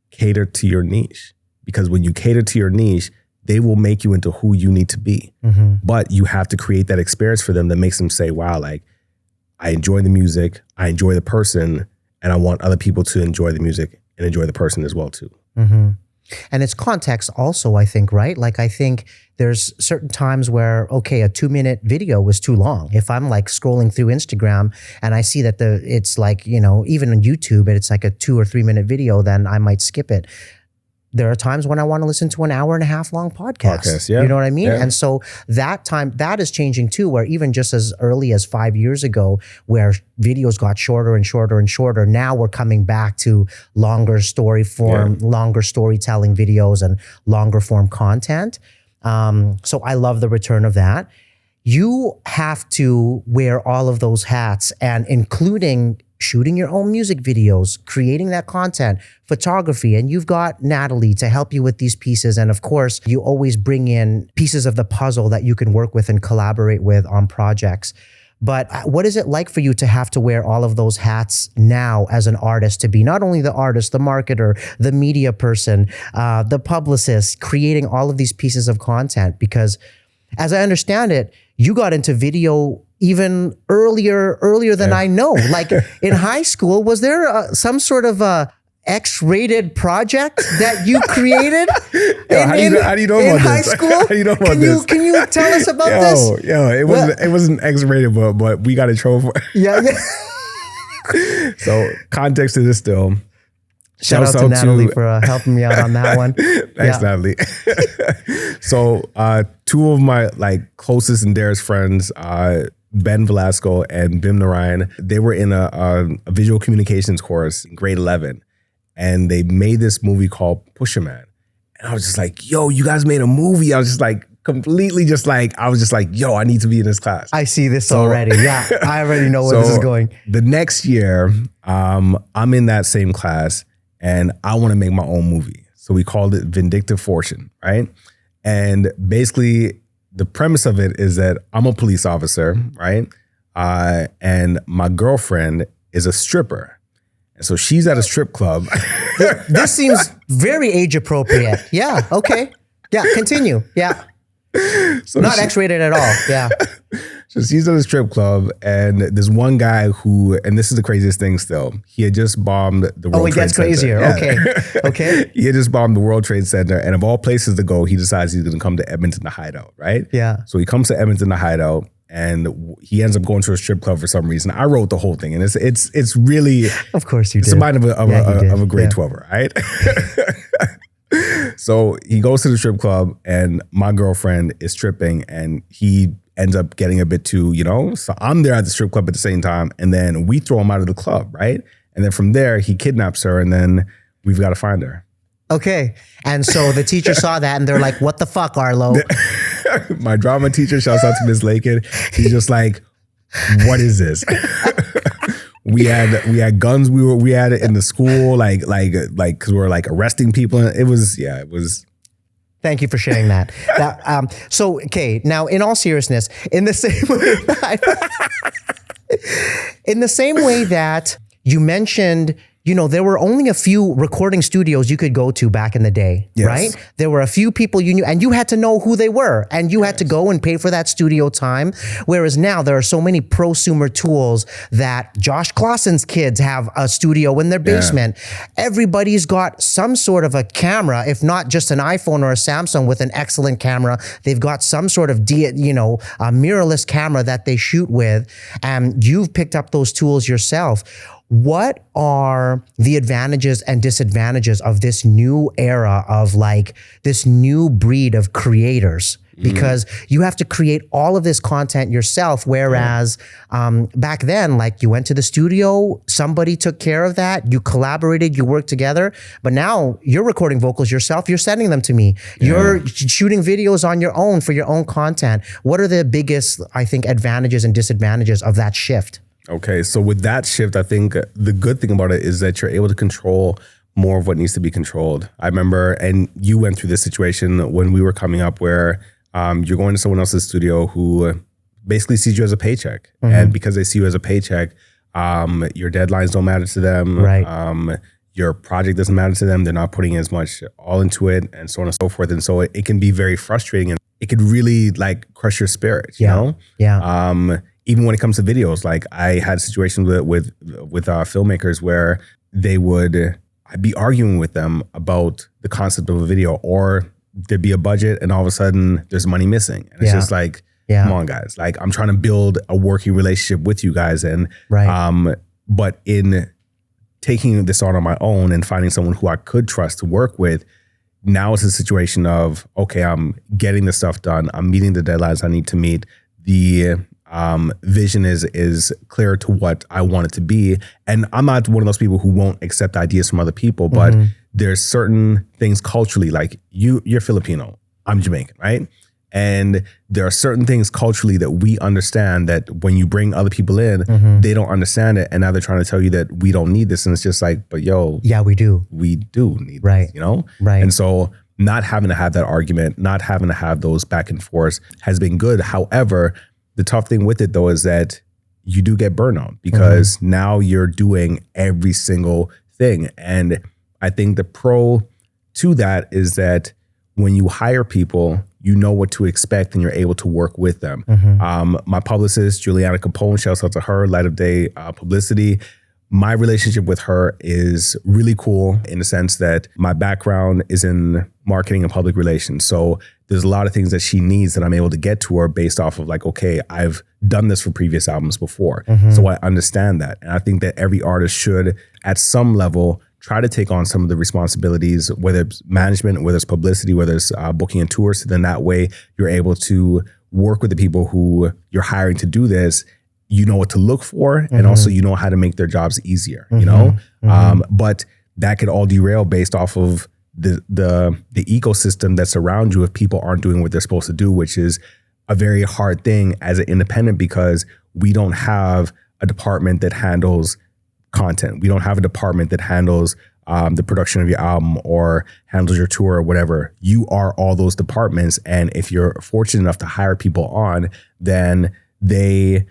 cater to your niche. Because when you cater to your niche, they will make you into who you need to be. Mm-hmm. But you have to create that experience for them that makes them say, wow, like I enjoy the music, I enjoy the person, and I want other people to enjoy the music and enjoy the person as well too.
Mm-hmm. And it's context also, I think, right? Like I think there's certain times where, okay, a 2-minute video was too long. If I'm like scrolling through Instagram and I see that it's like, you know, even on YouTube, it's like a 2 or 3 minute video, then I might skip it. There are times when I want to listen to an 1.5 hour long podcast.
Yeah.
You know what I mean?
Yeah.
And so that is changing too, where even just as early as 5 years ago, where videos got shorter and shorter and shorter, now we're coming back to longer story form, longer storytelling videos and longer form content. So I love the return of that. You have to wear all of those hats, and including shooting your own music videos, creating that content, photography, and you've got Natalie to help you with these pieces. And of course, you always bring in pieces of the puzzle that you can work with and collaborate with on projects. But what is it like for you to have to wear all of those hats now as an artist, to be not only the artist, the marketer, the media person, the publicist, creating all of these pieces of content? Because as I understand it, you got into video even earlier than I know. Like in high school, was there some sort of X-rated project that you created?
How do you know about
high
this?
school?
How do you know about this?
Can you tell us about this?
It wasn't X-rated, but we got in trouble for it.
Yeah.
So context to this still.
Shout out to Natalie for helping me out on that one.
Thanks, Natalie. So two of my closest and dearest friends, Ben Velasco and Bim Narayan, they were in a visual communications course in grade 11. And they made this movie called Pusher Man. And I was just like, yo, you guys made a movie. I was just like, completely just like, I was just like, yo, I need to be in this class.
I see this already. Yeah, I already know where this is going.
The next year, I'm in that same class and I want to make my own movie. So we called it Vindictive Fortune, right? And basically the premise of it is that I'm a police officer, right? And my girlfriend is a stripper. And so she's at a strip club.
This seems very age appropriate. Yeah. Okay. Yeah. Continue. Yeah.
So
Not X-rated at all. Yeah.
So she's at a strip club, and there's one guy who, and this is the craziest thing still, he had just bombed the World Trade Center.
Oh, it gets crazier.
Yeah.
Okay.
He had just bombed the World Trade Center, and of all places to go, he decides he's going to come to Edmonton to hide out, right?
Yeah.
So he comes to Edmonton to hide out, and he ends up going to a strip club for some reason. I wrote the whole thing, and it's really,
Of course you did.
it's a mind of a grade
Yeah.
12er, right? So he goes to the strip club, and my girlfriend is stripping, and he ends up getting a bit too, so I'm there at the strip club at the same time, and then we throw him out of the club, right? And then from there, he kidnaps her, and then we've got to find her.
Okay. And so the teacher saw that and they're like, what the fuck, Arlo?
My drama teacher, shouts out to Miss Lakin, he's just like, what is this? We had guns. We had it in the school, like because we were arresting people. It was.
Thank you for sharing that. So, okay, now in all seriousness, in the same way that you mentioned, there were only a few recording studios you could go to back in the day,
Yes.
right? There were a few people you knew, and you had to know who they were, and you had to go and pay for that studio time. Whereas now there are so many prosumer tools that Josh Clausen's kids have a studio in their basement. Everybody's got some sort of a camera, if not just an iPhone or a Samsung with an excellent camera. They've got some sort of a mirrorless camera that they shoot with, and you've picked up those tools yourself. What are the advantages and disadvantages of this new era of this new breed of creators? Because you have to create all of this content yourself. Whereas back then, you went to the studio, somebody took care of that, you collaborated, you worked together. But now you're recording vocals yourself, you're sending them to me. You're shooting videos on your own for your own content. What are the biggest, I think, advantages and disadvantages of that shift?
Okay, so with that shift, I think the good thing about it is that you're able to control more of what needs to be controlled. I remember, and you went through this situation when we were coming up where you're going to someone else's studio who basically sees you as a paycheck. And because they see you as a paycheck, your deadlines don't matter to them.
Right.
Your project doesn't matter to them. They're not putting as much all into it and so on and so forth. And so it can be very frustrating and it could really crush your spirit, you know?
Yeah.
Even when it comes to videos, I had situations with filmmakers where I'd be arguing with them about the concept of a video, or there'd be a budget and all of a sudden there's money missing. And it's just come on guys, I'm trying to build a working relationship with you guys. And, but in taking this on my own and finding someone who I could trust to work with, now it's a situation of, okay, I'm getting the stuff done. I'm meeting the deadlines I need to meet. The vision is clear to what I want it to be. And I'm not one of those people who won't accept ideas from other people, but there's certain things culturally, you're Filipino, I'm Jamaican, right? And there are certain things culturally that we understand that when you bring other people in, they don't understand it. And now they're trying to tell you that we don't need this. And it's just but yo.
Yeah, we do.
We do need
this,
Right. And so not having to have that argument, not having to have those back and forth has been good. However, the tough thing with it though is that you do get burnout because now you're doing every single thing. And I think the pro to that is that when you hire people, you know what to expect and you're able to work with them. My publicist, Juliana Capone, shouts out to her, Light of Day Publicity. My relationship with her is really cool in the sense that my background is in marketing and public relations. So there's a lot of things that she needs that I'm able to get to her based off of like, okay, I've done this for previous albums before. So I understand that. And I think that every artist should, at some level, try to take on some of the responsibilities, whether it's management, whether it's publicity, whether it's booking and tours. So then that way you're able to work with the people who you're hiring to do this. You know what to look for, and also you know how to make their jobs easier, you know? But that could all derail based off of the ecosystem that's around you if people aren't doing what they're supposed to do, which is a very hard thing as an independent because we don't have a department that handles content. We don't have a department that handles the production of your album or handles your tour or whatever. You are all those departments, and if you're fortunate enough to hire people on, then they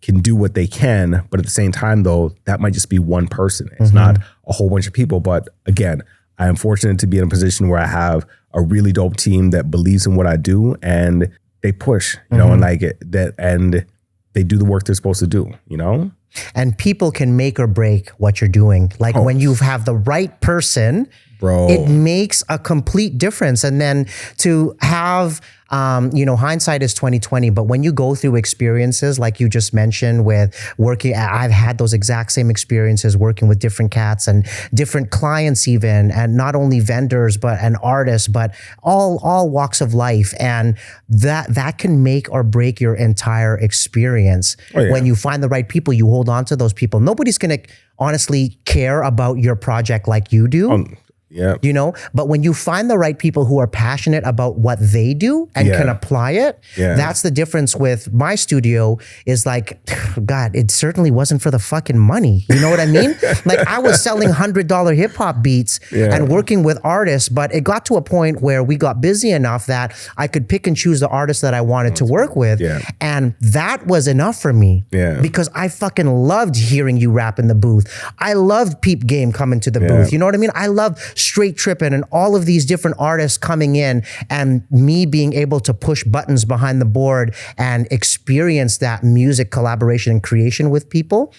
can do what they can, but at the same time, though, that might just be one person. It's not a whole bunch of people. But again, I am fortunate to be in a position where I have a really dope team that believes in what I do and they push, you know, and like that, and they do the work they're supposed to do, you know?
And people can make or break what you're doing. Like when you have the right person,
bro,
it makes a complete difference. And then to have, hindsight is 2020, but when you go through experiences like you just mentioned with working, I've had those exact same experiences working with different cats and different clients even, and not only vendors, and artists, but all walks of life. And that can make or break your entire experience. When you find the right people, you hold on to those people. Nobody's going to honestly care about your project like you do.
Yeah.
You know, but when you find the right people who are passionate about what they do and can apply it, that's the difference with my studio is like, God, it certainly wasn't for the fucking money. You know what I mean? Like I was selling $100 hip hop beats and working with artists, but it got to a point where we got busy enough that I could pick and choose the artists that I wanted to work with. And that was enough for me because I fucking loved hearing you rap in the booth. I loved Peep Game coming to the booth. You know what I mean? I love Straight Trippin' and all of these different artists coming in and me being able to push buttons behind the board and experience that music collaboration and creation with people.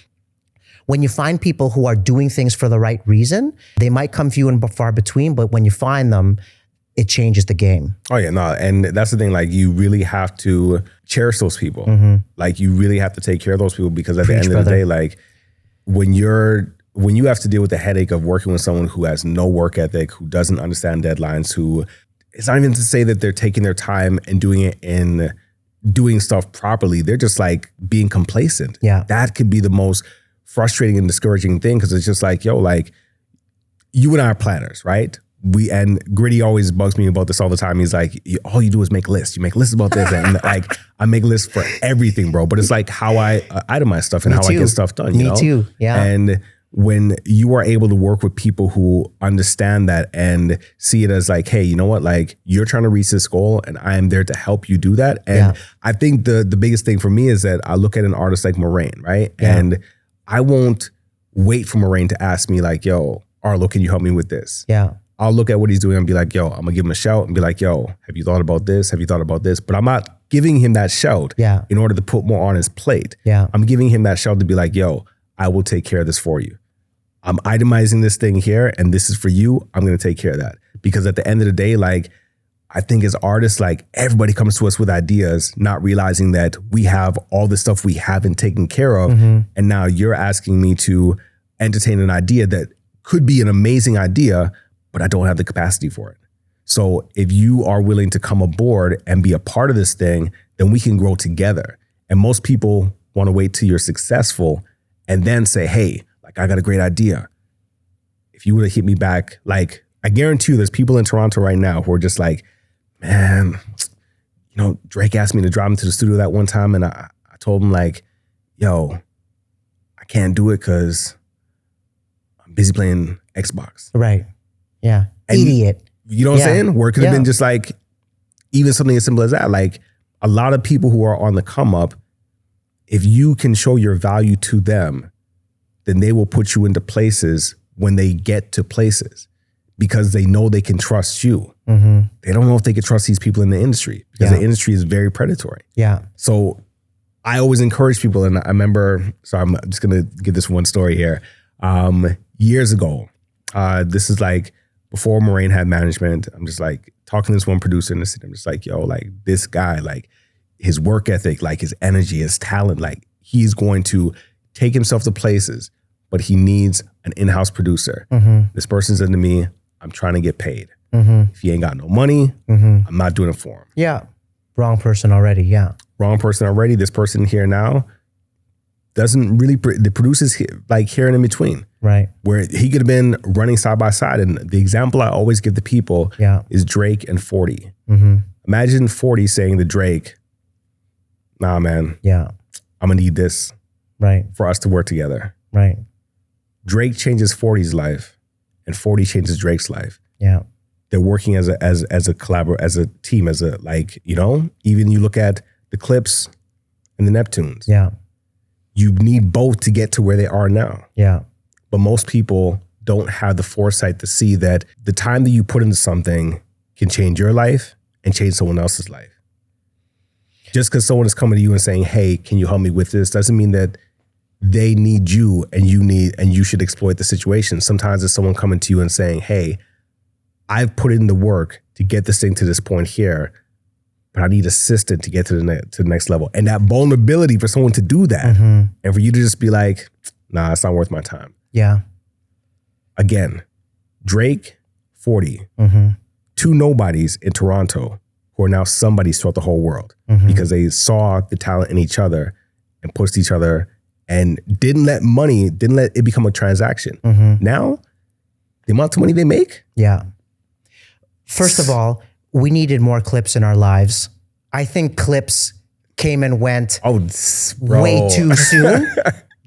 When you find people who are doing things for the right reason, they might come few and far between, but when you find them, it changes the game.
Oh yeah, no, and that's the thing, like you really have to cherish those people. Like you really have to take care of those people because at the end of the day, like when you have to deal with the headache of working with someone who has no work ethic, who doesn't understand deadlines, who it's not even to say that they're taking their time and doing it in doing stuff properly. They're just like being complacent.
Yeah.
That could be the most frustrating and discouraging thing because it's just like, yo, like you and I are planners, right? And Gritty always bugs me about this all the time. He's like, all you do is make lists. You make lists about this. And like, I make lists for everything, bro. But it's like how I itemize stuff and how I get stuff done, you know?
Me too, yeah.
And when you are able to work with people who understand that and see it as like, hey, you know what? Like you're trying to reach this goal and I am there to help you do that. And I think the biggest thing for me is that I look at an artist like Moraine, right? And I won't wait for Moraine to ask me like, yo, Arlo, can you help me with this?
Yeah.
I'll look at what he's doing and be like, yo, I'm gonna give him a shout and be like, yo, have you thought about this? Have you thought about this? But I'm not giving him that shout in order to put more on his plate. I'm giving him that shout to be like, yo, I will take care of this for you. I'm itemizing this thing here and this is for you. I'm going to take care of that. Because at the end of the day, like, I think as artists, like everybody comes to us with ideas, not realizing that we have all the stuff we haven't taken care of. And now you're asking me to entertain an idea that could be an amazing idea, but I don't have the capacity for it. So if you are willing to come aboard and be a part of this thing, then we can grow together. And most people want to wait till you're successful and then say, hey, like I got a great idea. If you would have hit me back, like I guarantee you there's people in Toronto right now who are just like, man, you know, Drake asked me to drive him to the studio that one time and I told him like, yo, I can't do it because I'm busy playing Xbox.
Right. Yeah.
And
idiot.
You know what I'm saying? Where it could have been just like, even something as simple as that. Like a lot of people who are on the come up, if you can show your value to them, then they will put you into places when they get to places. because they know they can trust you. They don't know if they can trust these people in the industry because the industry is very predatory.
Yeah.
So I always encourage people, and I remember, so I'm just going to give this one story here. Years ago, this is like before Moraine had management. I'm just like talking to this one producer in the city. I'm just like, yo, like this guy, like his work ethic, like his energy, his talent, like he's going to take himself to places, but he needs an in-house producer. This person said to me, I'm trying to get paid. If he ain't got no money, I'm not doing it for him.
Yeah. Wrong person already. Yeah.
Wrong person already. This person here now doesn't really, the producer's like here and in between.
Right.
Where he could have been running side by side. And the example I always give to people is Drake and 40. Imagine 40 saying to Drake, nah, man, I'm gonna need this for us to work together.
Right.
Drake changes 40's life and 40 changes Drake's life.
Yeah.
They're working as a collaborator, as a team, as a, like, you know, even you look at the Clips and the Neptunes.
Yeah.
You need both to get to where they are now.
Yeah.
But most people don't have the foresight to see that the time that you put into something can change your life and change someone else's life. Just because someone is coming to you and saying, hey, can you help me with this, doesn't mean that they need you and you should exploit the situation. Sometimes it's someone coming to you and saying, hey, I've put in the work to get this thing to this point here, but I need assistance to get to the next level. And that vulnerability for someone to do that and for you to just be like, nah, it's not worth my time.
Yeah.
Again, Drake, 40, two nobodies in Toronto who are now somebodies throughout the whole world because they saw the talent in each other and pushed each other and didn't let it become a transaction. Now, the amount of money they make.
Yeah. First of all, we needed more Clips in our lives. I think Clips came and went way too soon.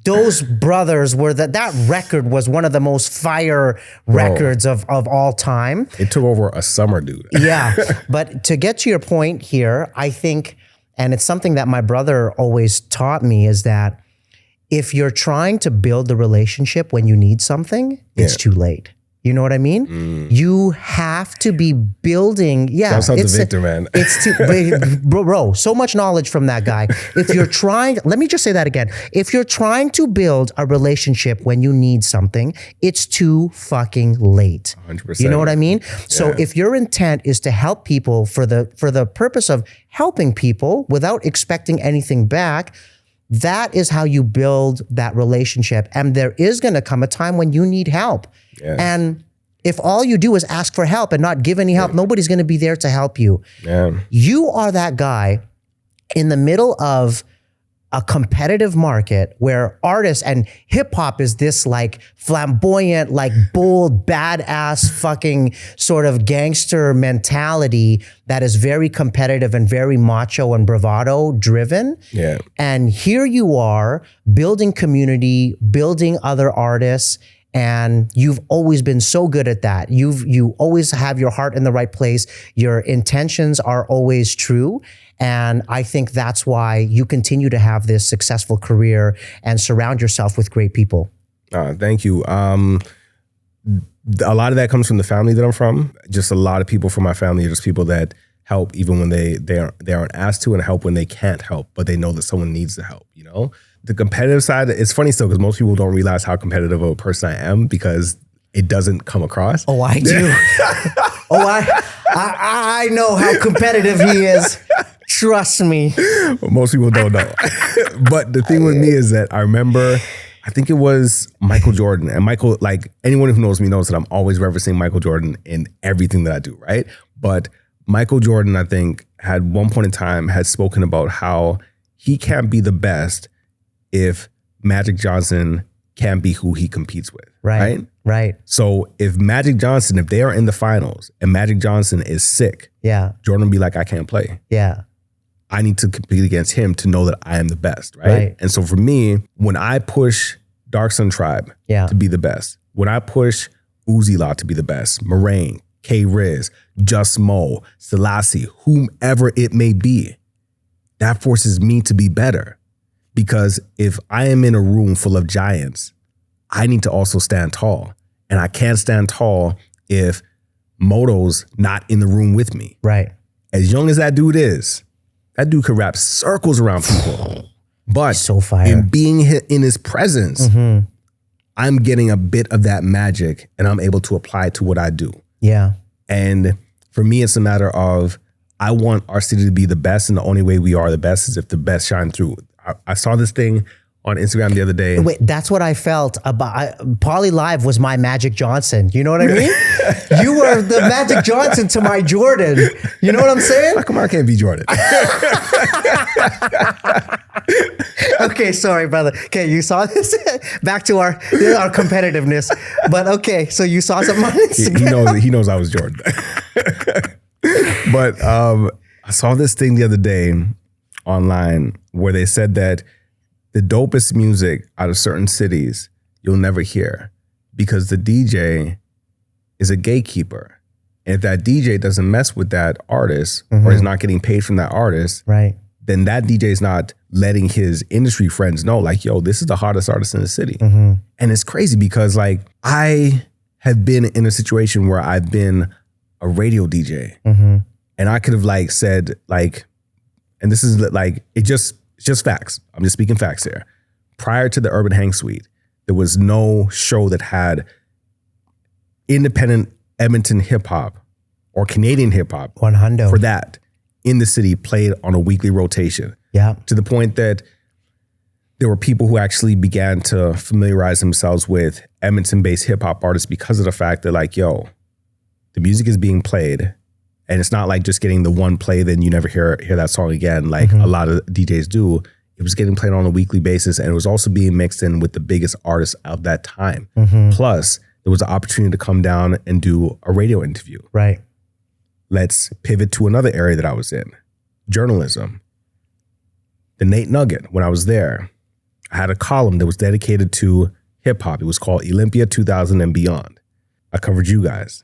Those brothers were that record was one of the most fire records of all time.
It took over a summer, dude.
Yeah. But to get to your point here, I think, and it's something that my brother always taught me, is that if you're trying to build the relationship when you need something, it's too late. You know what I mean? You have to be building. Yeah,
Shouts out to Victor, man.
It's too, bro. So much knowledge from that guy. If you're trying, let me just say that again. If you're trying to build a relationship when you need something, it's too fucking late.
100%.
You know what I mean? So if your intent is to help people for the purpose of helping people without expecting anything back, that is how you build that relationship. And there is going to come a time when you need help. Yeah. And if all you do is ask for help and not give any help, nobody's going to be there to help you. Yeah. You are that guy in the middle of a competitive market where artists and hip hop is this like flamboyant, like bold, badass fucking sort of gangster mentality that is very competitive and very macho and bravado driven. Yeah. And here you are building community, building other artists, and you've always been so good at that. You always have your heart in the right place. Your intentions are always true. And I think that's why you continue to have this successful career and surround yourself with great people.
Thank you. A lot of that comes from the family that I'm from. Just a lot of people from my family are just people that help even when they aren't asked to, and help when they can't help, but they know that someone needs the help, you know? The competitive side, it's funny still because most people don't realize how competitive of a person I am because it doesn't come across.
Oh, I do. I know how competitive he is. Trust me.
Most people don't know. But the thing with me is that I remember, I think it was Michael Jordan. And Michael, like anyone who knows me knows that I'm always referencing Michael Jordan in everything that I do, right? But Michael Jordan, I think, had one point in time had spoken about how he can't be the best if Magic Johnson can't be who he competes with, right? So if Magic Johnson, if they are in the finals and Magic Johnson is sick, Jordan will be like, I can't play. Yeah. I need to compete against him to know that I am the best, right? And so for me, when I push Darkson Tribe to be the best, when I push Uzi Law to be the best, Moraine, K-Riz, Just Mo, Selassie, whomever it may be, that forces me to be better. Because if I am in a room full of giants, I need to also stand tall. And I can't stand tall if Moto's not in the room with me.
Right.
As young as that dude is, that dude could wrap circles around people. But
So fire.
in being in his presence, I'm getting a bit of that magic and I'm able to apply it to what I do.
Yeah.
And for me, it's a matter of I want our city to be the best, and the only way we are the best is if the best shine through. I saw this thing on Instagram the other day.
Wait, that's what I felt about. Poly Live was my Magic Johnson. You know what I mean? You were the Magic Johnson to my Jordan. You know what I'm saying?
How come I can't be Jordan?
Okay, sorry, brother. Okay, you saw this. Back to our competitiveness. But okay, so you saw something on Instagram.
He knows I was Jordan. But I saw this thing the other day online where they said that the dopest music out of certain cities you'll never hear because the DJ is a gatekeeper. And if that DJ doesn't mess with that artist or is not getting paid from that artist,
Right.
then that DJ is not letting his industry friends know, like, yo, this is the hottest artist in the city. And it's crazy because, like, I have been in a situation where I've been a radio DJ and I could have, like, said, like, and this is like, it's just facts. I'm just speaking facts here. Prior to the Urban Hang Suite, there was no show that had independent Edmonton hip hop or Canadian hip hop
100.
for that in the city played on a weekly rotation.
Yeah.
To the point that there were people who actually began to familiarize themselves with Edmonton-based hip hop artists because of the fact that, like, yo, the music is being played. And it's not like just getting the one play, then you never hear that song again, like a lot of DJs do. It was getting played on a weekly basis, and it was also being mixed in with the biggest artists of that time. Plus, there was an opportunity to come down and do a radio interview.
Right.
Let's pivot to another area that I was in, journalism. The Nate Nugget, when I was there, I had a column that was dedicated to hip hop. It was called Olympia 2000 and Beyond. I covered you guys,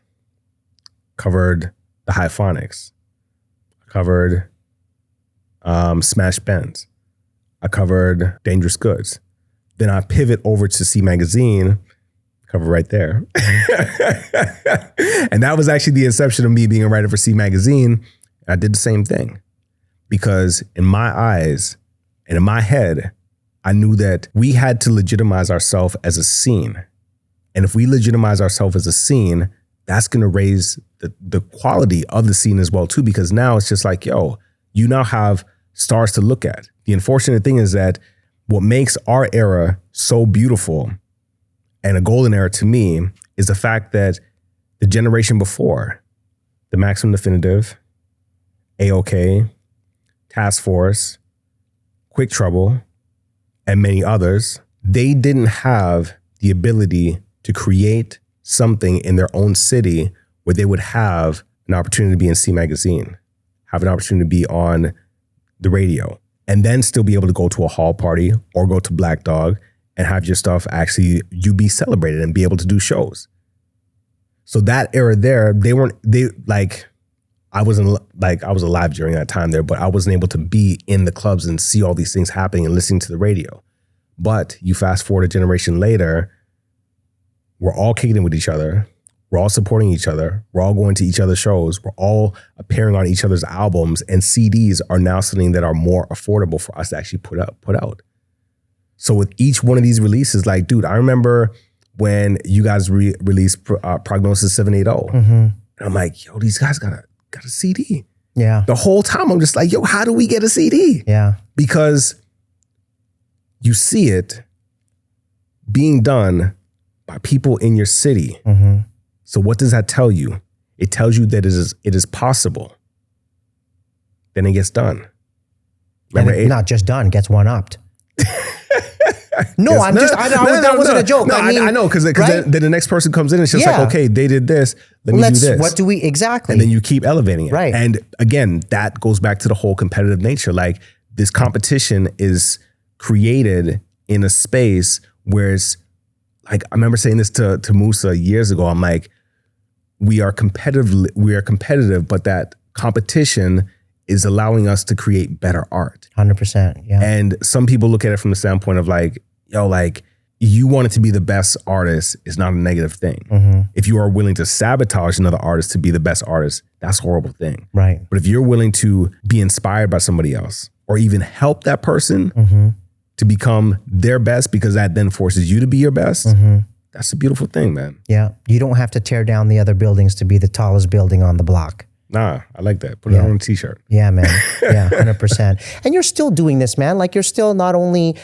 covered the Hyphonics, I covered Smash Benz, I covered Dangerous Goods. Then I pivot over to C Magazine, cover right there. And that was actually the inception of me being a writer for C Magazine. I did the same thing because in my eyes and in my head, I knew that we had to legitimize ourselves as a scene. And if we legitimize ourselves as a scene, that's going to raise the quality of the scene as well too, because now it's just like, yo, you now have stars to look at. The unfortunate thing is that what makes our era so beautiful and a golden era to me is the fact that the generation before, the Maximum Definitive, AOK, Task Force, Quick Trouble, and many others, they didn't have the ability to create something in their own city where they would have an opportunity to be in C Magazine, have an opportunity to be on the radio, and then still be able to go to a hall party or go to Black Dog and have your stuff actually, you be celebrated and be able to do shows. So that era there, I was alive during that time there, but I wasn't able to be in the clubs and see all these things happening and listening to the radio. But you fast forward a generation later, we're all kicking it with each other. We're all supporting each other. We're all going to each other's shows. We're all appearing on each other's albums, and CDs are now something that are more affordable for us to actually put out. So with each one of these releases, like, dude, I remember when you guys released Prognosis 780. And I'm like, yo, these guys got a CD.
Yeah.
The whole time I'm just like, yo, how do we get a CD?
Yeah.
Because you see it being done by people in your city. So what does that tell you? It tells you that it is possible. Then it gets done. Remember,
not just done, gets one-upped. No,
yes,
that wasn't a joke.
No, I know, because
right?
then the next person comes in and it's just like, okay, they did this, let me do this.
What do we, exactly.
And then you keep elevating it.
Right.
And again, that goes back to the whole competitive nature. Like, this competition is created in a space where it's like, I remember saying this to Musa years ago. I'm like, we are competitive, but that competition is allowing us to create better art.
100%. Yeah.
And some people look at it from the standpoint of like, yo, like, you wanting to be the best artist is not a negative thing. If you are willing to sabotage another artist to be the best artist, that's a horrible thing.
Right.
But if you're willing to be inspired by somebody else or even help that person to become their best because that then forces you to be your best, that's a beautiful thing, man.
Yeah. You don't have to tear down the other buildings to be the tallest building on the block.
Nah, I like that. Put it on a t-shirt.
Yeah, man. Yeah, 100%. And you're still doing this, man. Like you're still not only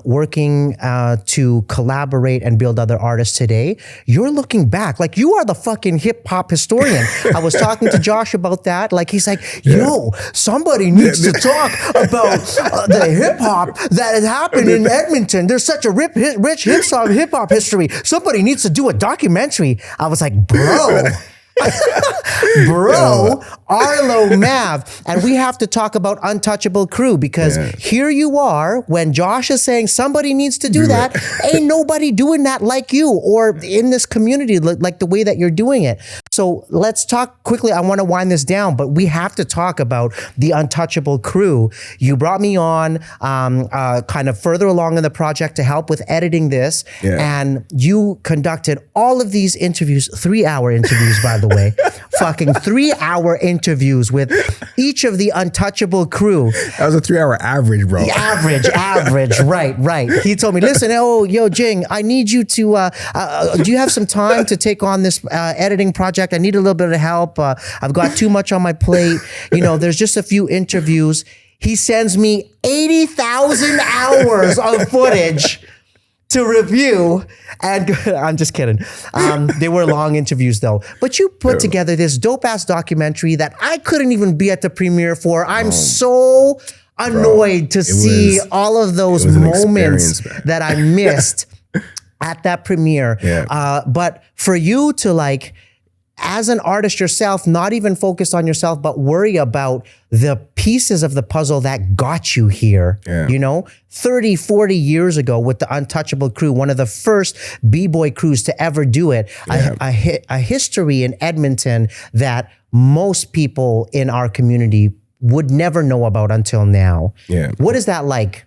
working to collaborate and build other artists today, you're looking back. Like you are the fucking hip hop historian. I was talking to Josh about that. Like he's like, yo, somebody needs to talk about the hip hop that had happened in Edmonton. There's such a rich hip hop history. Somebody needs to do a documentary. I was like, bro. Arlo Mav. And we have to talk about Untouchable Crew because here you are when Josh is saying somebody needs to do that. Ain't nobody doing that like you or in this community like the way that you're doing it. So let's talk quickly. I want to wind this down, but we have to talk about the Untouchable Crew. You brought me on kind of further along in the project to help with editing this. And you conducted all of these interviews, 3-hour interviews, by the way, fucking 3-hour interviews with each of the Untouchable Crew.
That was a 3-hour average, bro.
Average. Right. He told me, listen, yo, Jing, I need you to, do you have some time to take on this editing project? I need a little bit of help. I've got too much on my plate. There's just a few interviews. He sends me 80,000 hours of footage to review. And I'm just kidding. They were long interviews though. But you put together this dope ass documentary that I couldn't even be at the premiere for. I'm so annoyed to see all of those moments that I missed at that premiere. But for you to like, as an artist yourself, not even focus on yourself, but worry about the pieces of the puzzle that got you here, 30, 40 years ago with the Untouchable Crew, one of the first B-boy crews to ever do it, a history in Edmonton that most people in our community would never know about until now. What is that like?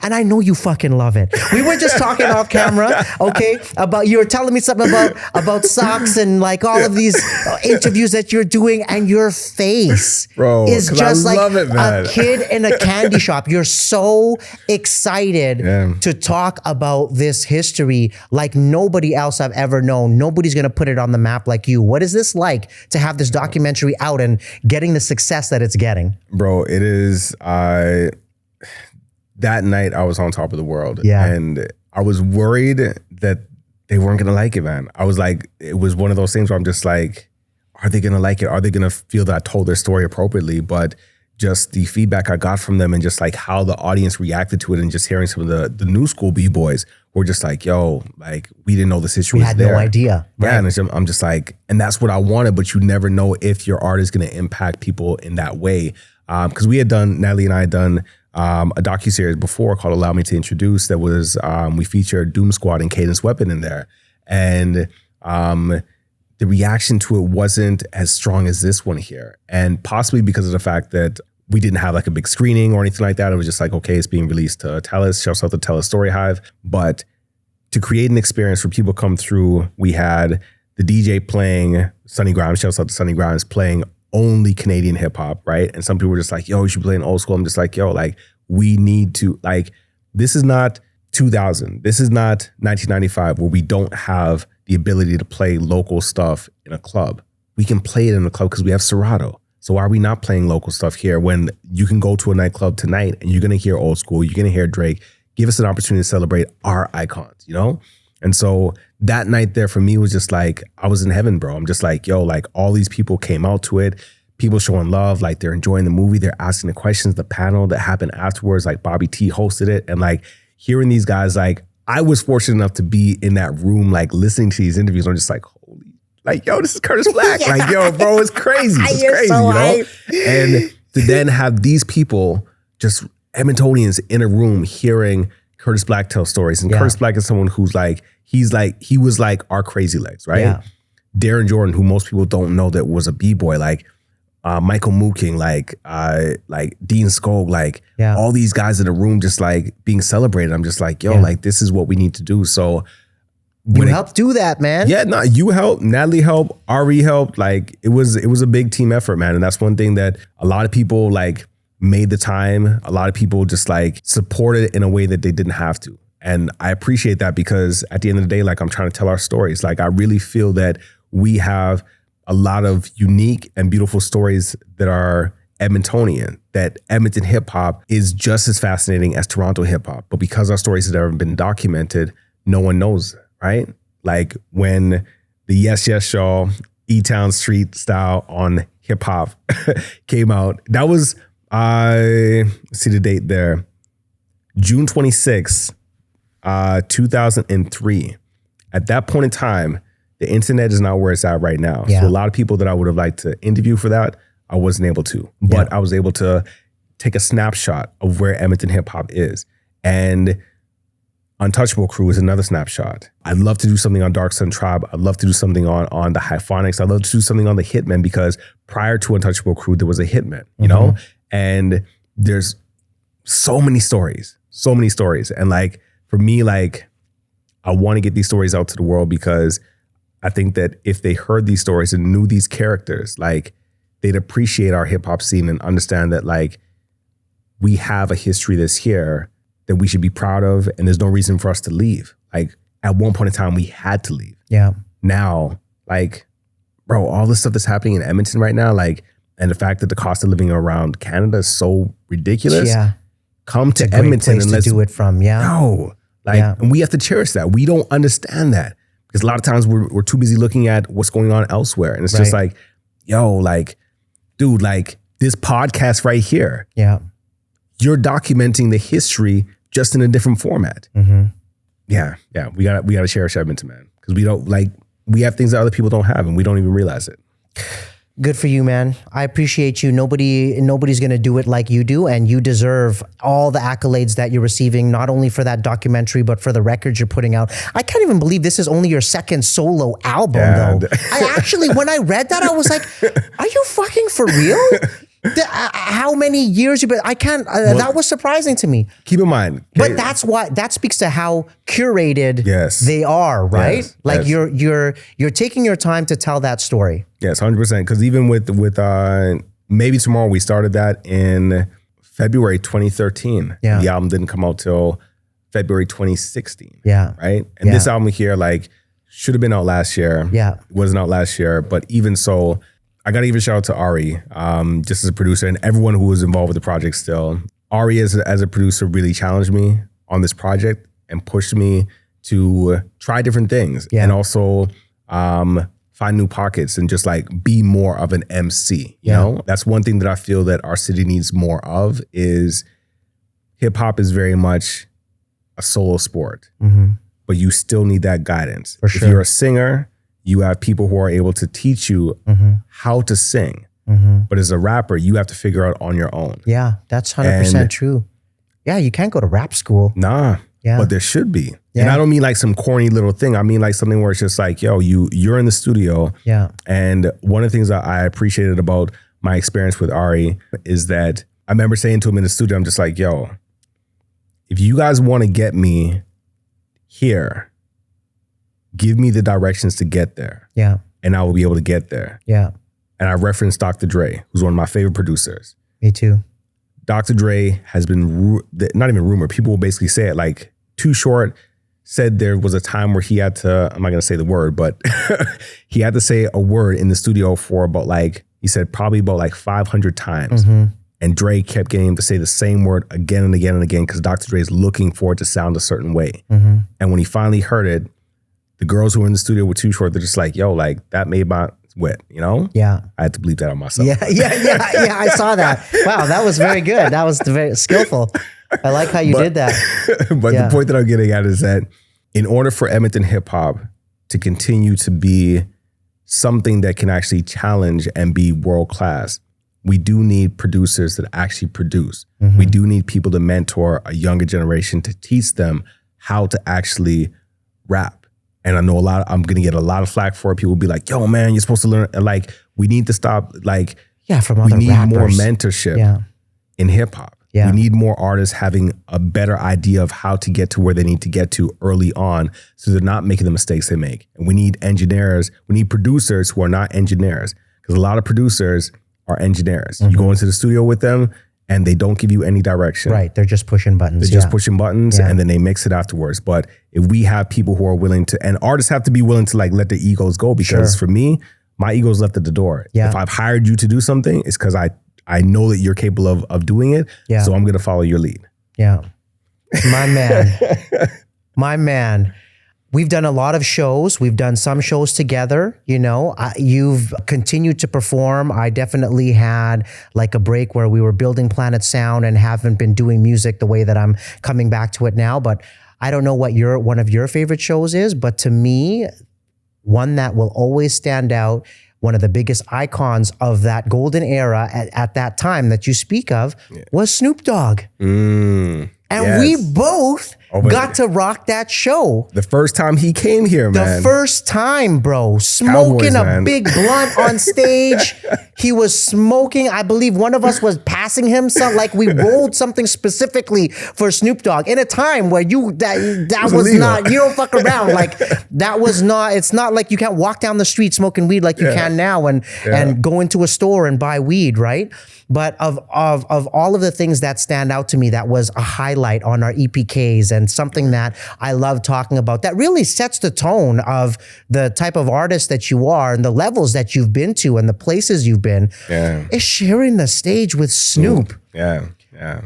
And I know you fucking love it. We were just talking off camera, okay, you were telling me something about socks and like all of these interviews that you're doing, and your face is just like a kid in a candy shop. You're so excited to talk about this history like nobody else I've ever known. Nobody's gonna put it on the map like you. What is this like to have this documentary out and getting the success that it's getting? Bro,
it is, that night I was on top of the world. And I was worried that they weren't gonna like it, man. I was like, it was one of those things where I'm just like, are they gonna like it? Are they gonna feel that I told their story appropriately? But just the feedback I got from them and just like how the audience reacted to it and just hearing some of the new school B-boys were just like, yo, like we didn't know this history was there.
We had no idea.
Yeah, and I'm just like, and that's what I wanted, but you never know if your art is gonna impact people in that way. Because Natalie and I had done a docuseries before called Allow Me to Introduce that was, we featured Doom Squad and Cadence Weapon in there. And the reaction to it wasn't as strong as this one here. And possibly because of the fact that we didn't have like a big screening or anything like that. It was just like, okay, it's being released to Telus, shouts out to Telus Story Hive. But to create an experience where people come through, we had the DJ playing Sonny Grimes, shouts out to Sonny Grimes, playing only Canadian hip hop, right? And some people were just like, yo, you should play an old school. I'm just like, yo, like we need to, like, this is not 2000. This is not 1995 where we don't have the ability to play local stuff in a club. We can play it in a club because we have Serato. So why are we not playing local stuff here when you can go to a nightclub tonight and you're going to hear old school, you're going to hear Drake. Give us an opportunity to celebrate our icons, And so that night there for me was just like, I was in heaven, bro. I'm just like, yo, like all these people came out to it. People showing love, like they're enjoying the movie. They're asking the questions. The panel that happened afterwards, like Bobby T hosted it. And like hearing these guys, like I was fortunate enough to be in that room, like listening to these interviews. I'm just like, holy, like, yo, this is Curtis Black. Like, yo, bro, it's crazy. It's crazy, And to then have these people, just Edmontonians in a room hearing Curtis Black tell stories. And Curtis Black is someone who's like, he was like our Crazy Legs, right? Darren Jordan, who most people don't know that was a B-boy, like Michael Mooking, like Dean Skog, like all these guys in the room just like being celebrated. I'm just like, yo, like this is what we need to do. So
you helped do that, man.
Yeah, no, you helped, Natalie helped, Ari helped. Like it was a big team effort, man. And that's one thing that a lot of people like made the time. A lot of people just like supported in a way that they didn't have to. And I appreciate that because at the end of the day, like I'm trying to tell our stories. Like I really feel that we have a lot of unique and beautiful stories that are Edmontonian, that Edmonton hip hop is just as fascinating as Toronto hip hop. But because our stories have never been documented, no one knows, right? Like when the Yes Yes Show, E-Town Street Style on hip hop came out, that was, see the date there, June 26th, 2003. At that point in time, the internet is not where it's at right now. So a lot of people that I would have liked to interview for that, I wasn't able to. But I was able to take a snapshot of where Edmonton hip hop is. And Untouchable Crew is another snapshot. I'd love to do something on Darkson Tribe. I'd love to do something on the Hyphonics. I'd love to do something on the Hitmen because prior to Untouchable Crew, there was a Hitman, you know? And there's so many stories. And like, for me, like, I want to get these stories out to the world because I think that if they heard these stories and knew these characters, like they'd appreciate our hip hop scene and understand that like we have a history that's here that we should be proud of. And there's no reason for us to leave. Like at one point in time, we had to leave. Yeah. Now, like, bro, all the stuff that's happening in Edmonton right now, like, and the fact that the cost of living around Canada is so ridiculous. Yeah. Come to Edmonton and let's
do it from.
No, like, and we have to cherish that. We don't understand that. Because a lot of times we're too busy looking at what's going on elsewhere. And it's just like, yo, like, dude, like this podcast right here. Yeah. You're documenting the history just in a different format. Yeah. We gotta cherish Edmonton, man. Because we have things that other people don't have and we don't even realize it.
Good for you, man. I appreciate you. Nobody's going to do it like you do. And you deserve all the accolades that you're receiving, not only for that documentary, but for the records you're putting out. I can't even believe this is only your second solo album, though. I actually, when I read that, I was like, are you fucking for real? How many years you've been? I can't, that was surprising to me.
Keep in mind.
But that's why, that speaks to how curated they are, right? Yes, like you're taking your time to tell that story.
Yes, 100%. Because even with Maybe Tomorrow, we started that in February 2013. Yeah. The album didn't come out till February 2016. Yeah. Right? And this album here, like, should have been out last year. Yeah. It wasn't out last year. But even so, I got to give a shout out to Ari, just as a producer and everyone who was involved with the project still. Ari, as a producer, really challenged me on this project and pushed me to try different things and also find new pockets and just like be more of an MC, you know? That's one thing that I feel that our city needs more of is hip hop is very much a solo sport, but you still need that guidance. For sure. If you're a singer, you have people who are able to teach you how to sing. But as a rapper, you have to figure out on your own. Yeah, that's 100% true. Yeah, you can't go to rap school. Nah, but there should be. And I don't mean like some corny little thing. I mean like something where it's just like, yo, you're in the studio. Yeah. And one of the things that I appreciated about my experience with Ari is that I remember saying to him in the studio, I'm just like, yo, if you guys want to get me here, give me the directions to get there. Yeah. And I will be able to get there. Yeah. And I referenced Dr. Dre, who's one of my favorite producers. Me too. Dr. Dre has been, not even rumored, people will basically say it like Too Short said there was a time where he had to, I'm not going to say the word, but he had to say a word in the studio for about like, he said probably about like 500 times. And Dre kept getting him to say the same word again and again and again because Dr. Dre is looking for it to sound a certain way. And when he finally heard it, the girls who were in the studio with Too Short, they're just like, yo, like that made my wet, you know? Yeah. I had to bleep that on myself. Yeah, I saw that. Wow, that was very good. That was very skillful. I like how you did that. But the point that I'm getting at is that in order for Edmonton hip hop to continue to be something that can actually challenge and be world class, we do need producers that actually produce. We do need people to mentor a younger generation to teach them how to actually rap. And I know I'm going to get a lot of flack for it. People will be like, yo, man, you're supposed to learn. Like, we need to stop, like,
from
We
other
need
rappers.
more mentorship
Yeah.
in hip hop.
Yeah.
We need more artists having a better idea of how to get to where they need to get to early on, so they're not making the mistakes they make. And we need engineers, we need producers who are not engineers, because a lot of producers are engineers. You go into the studio with them and they don't give you any direction.
Right. They're just pushing buttons.
They're just pushing buttons
Yeah.
and then they mix it afterwards. But if we have people who are willing to, and artists have to be willing to like let their egos go, because for me, my ego's left at the door.
Yeah.
If I've hired you to do something, it's because I know that you're capable of doing it.
Yeah.
So I'm going to follow your lead.
Yeah. My man. My man. We've done a lot of shows. We've done some shows together. You know, you've continued to perform. I definitely had like a break where we were building Planet Sound and haven't been doing music the way that I'm coming back to it now. But I don't know what one of your favorite shows is, but to me, one that will always stand out, one of the biggest icons of that golden era at that time that you speak of was Snoop Dogg. And we both got to rock that show.
The first time he came here, man.
The first time, bro. Smoking
Cowboys,
a big blunt on stage. He was smoking. I believe one of us was passing him some, like we rolled something specifically for Snoop Dogg in a time where that was not, you don't fuck around. Like that was not, it's not like you can't walk down the street smoking weed like you can now and go into a store and buy weed, right? But of all of the things that stand out to me, that was a highlight on our EPKs and something that I love talking about that really sets the tone of the type of artist that you are and the levels that you've been to and the places you've been, is sharing the stage with Snoop.
Yeah.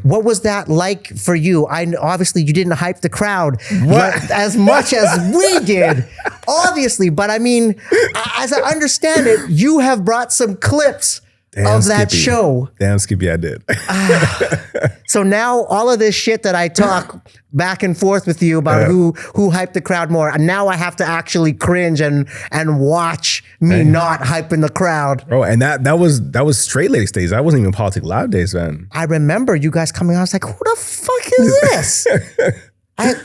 What was that like for you? Obviously you didn't hype the crowd as much as we did, obviously. But I mean, as I understand it, you have brought some clips of that show.
Damn, Skippy, I did.
So now all of this shit that I talk back and forth with you about who hyped the crowd more, and now I have to actually cringe and watch me not hyping the crowd.
Bro, and that was Straight Ladies days. That wasn't even Politic Live days, man.
I remember you guys coming out. I was like, who the fuck is this?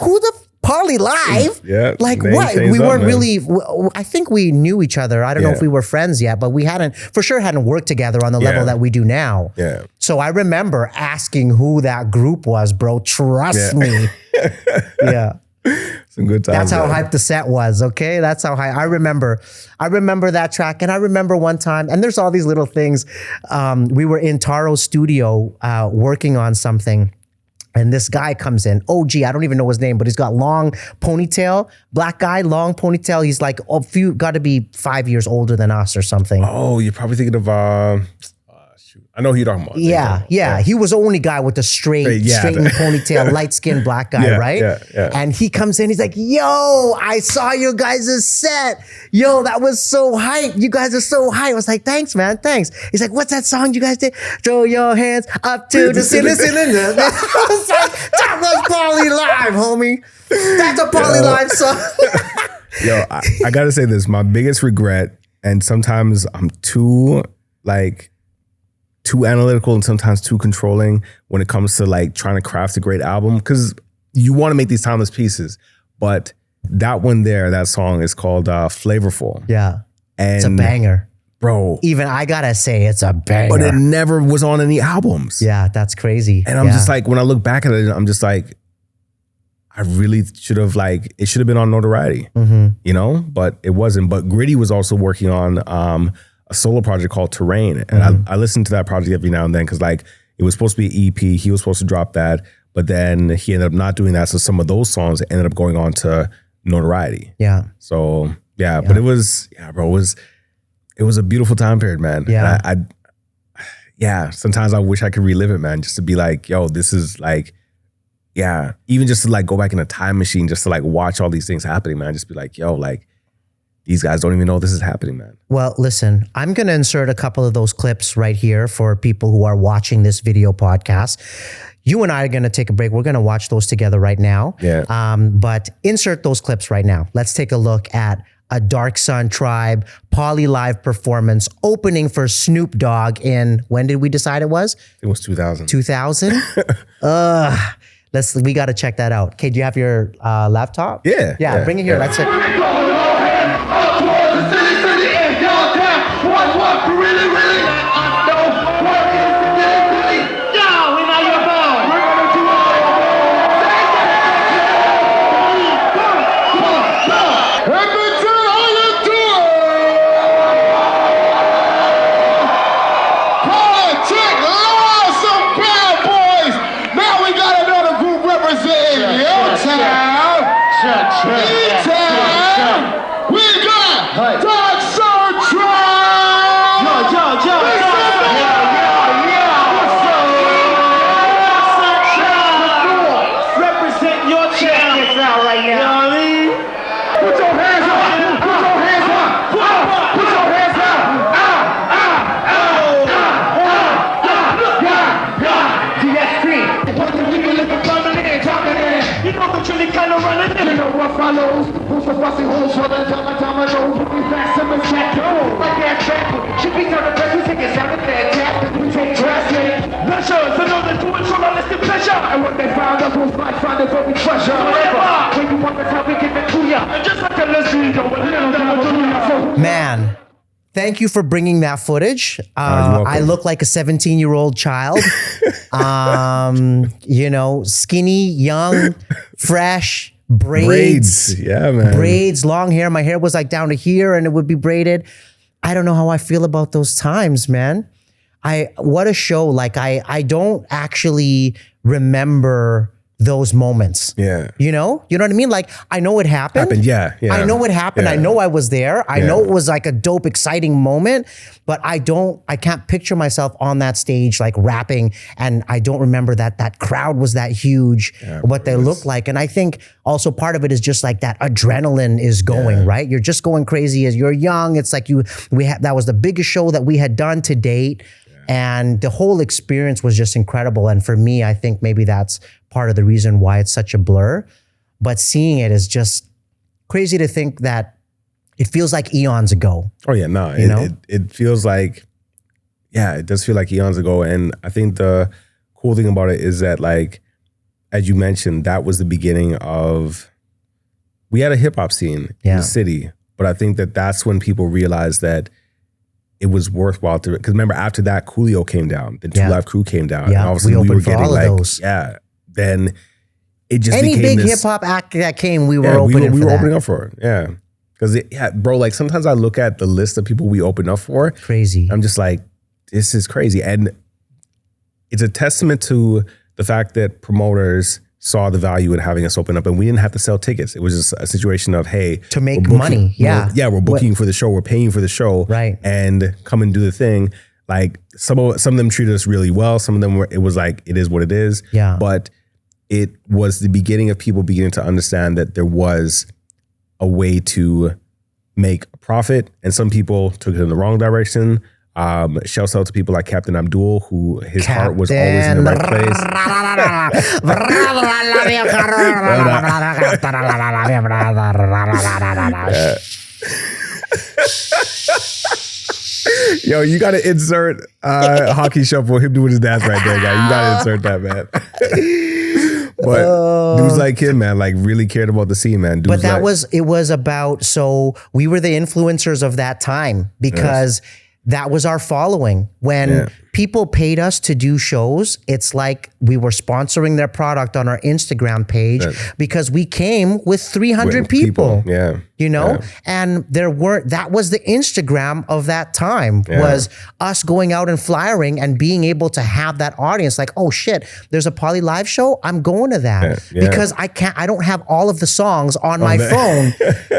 Who the Parley Live?
Yeah.
Like
name
what?
changed
We
up,
weren't
man.
really, I think we knew each other. I don't know if we were friends yet, but we for sure hadn't worked together on the level that we do now.
Yeah.
So I remember asking who that group was, bro. Trust me. Yeah.
Some good times.
That's how
man.
hyped the set was, okay? That's how high. I remember that track. And I remember one time, and there's all these little things. We were in Taro's studio working on something. And this guy comes in, OG, I don't even know his name, but he's got long ponytail, black guy, long ponytail. He's like got to be 5 years older than us or something.
Oh, you're probably thinking of shoot. I know who you're talking about.
Yeah. He was the only guy with the straightened ponytail, light-skinned black guy, right?
Yeah.
And he comes in, he's like, yo, I saw your guys' set. Yo, that was so hype. You guys are so hype. I was like, thanks, man, thanks. He's like, what's that song you guys did? Throw your hands up to the ceiling. I was like, that was Parley Live, homie. That's a Parley Live song.
Yo, I gotta say this. My biggest regret, and sometimes I'm too analytical and sometimes too controlling when it comes to like trying to craft a great album, because you want to make these timeless pieces. But that song is called Flavorful.
Yeah.
And
it's a banger.
Bro.
Even I gotta say it's a banger.
But it never was on any albums.
Yeah, that's crazy.
And I'm just like, when I look back at it, I'm just like, I really should have it should have been on Notoriety, you know, but it wasn't. But Gritty was also working on a solo project called Terrain. And I listened to that project every now and then because like it was supposed to be an EP. He was supposed to drop that, but then he ended up not doing that. So some of those songs ended up going on to Notoriety.
Yeah.
So yeah, but it was, bro, it was a beautiful time period, man.
Yeah.
And sometimes I wish I could relive it, man, just to be like, yo, this is like, even just to like go back in a time machine, just to like watch all these things happening, man. Just be like, yo, like these guys don't even know this is happening, man.
Well, listen, I'm going to insert a couple of those clips right here for people who are watching this video podcast. You and I are going to take a break. We're going to watch those together right now.
Yeah.
But insert those clips right now. Let's take a look at a Darkson Tribe Parley Live performance opening for Snoop Dogg in, when did we decide it was?
It was 2000.
2000? We got to check that out. Okay, do you have your laptop?
Yeah.
Bring it here. That's it.
We got Darkson
Represent your champions out right now. You know what I mean?
Put your hands up! Put your hands up! Put your hands up!
What the people looking coming in, talking in? You know the truly kind of running in.
You know what follows? Who's the fussy hoes? Show them time I know. We fast and respect.
Like that track, should be turning back. We take it sound and fantastic. We take drastic measures in order to ensure realistic pleasure.
And what they found us was might find it very treasure.
When you want the time, we give it to ya. And just like a lesbian, don't let them do.
Man, thank you for bringing that footage. I look like a 17-year-old child. You know, skinny, young, fresh, braids.
Yeah, man.
Braids, long hair. My hair was like down to here and it would be braided. I don't know how I feel about those times, man. What a show. Like I don't actually remember those moments.
Yeah.
You know what I mean? Like I know it happened.
Yeah.
I know what happened.
Yeah.
I know I was there. I know it was like a dope, exciting moment, but I can't picture myself on that stage like rapping. And I don't remember that crowd was that huge, what they looked like. And I think also part of it is just like that adrenaline is going, right? You're just going crazy as you're young. It's like that was the biggest show that we had done to date. And the whole experience was just incredible. And for me, I think maybe that's part of the reason why it's such a blur. But seeing it is just crazy to think that it feels like eons ago.
Oh yeah, no. It feels like, it does feel like eons ago. And I think the cool thing about it is that, like, as you mentioned, that was the beginning of, we had a hip hop scene in the city. But I think that that's when people realized that it was worthwhile to, because remember after that, Coolio came down, the 2 Live Crew came down, and all of a sudden we were getting like, then it just
any
became
big hip hop act that came, we were opening
up for it, because bro, like sometimes I look at the list of people we opened up for,
crazy.
I'm just like, this is crazy, and it's a testament to the fact that promoters saw the value in having us open up, and we didn't have to sell tickets. It was just a situation of, hey,
to make money.
We're booking for the show. We're paying for the show.
Right.
And come and do the thing. Like some of them treated us really well. Some of them it was like, it is what it is.
Yeah.
But it was the beginning of people beginning to understand that there was a way to make a profit. And some people took it in the wrong direction. Shouts out to people like Captain Abdul, who his heart was always in the right place. Yo, you got to insert hockey shuffle, him doing his dance right there, guy. You got to insert that, man. But dudes like him, man, like really cared about the scene, man.
But it was about, so we were the influencers of that time because that was our following. When people paid us to do shows, it's like we were sponsoring their product on our Instagram page because we came with 300 people. You know, and that was the Instagram of that time, was us going out and flyering and being able to have that audience like, oh shit, there's a Poly live show. I'm going to that because I don't have all of the songs on my phone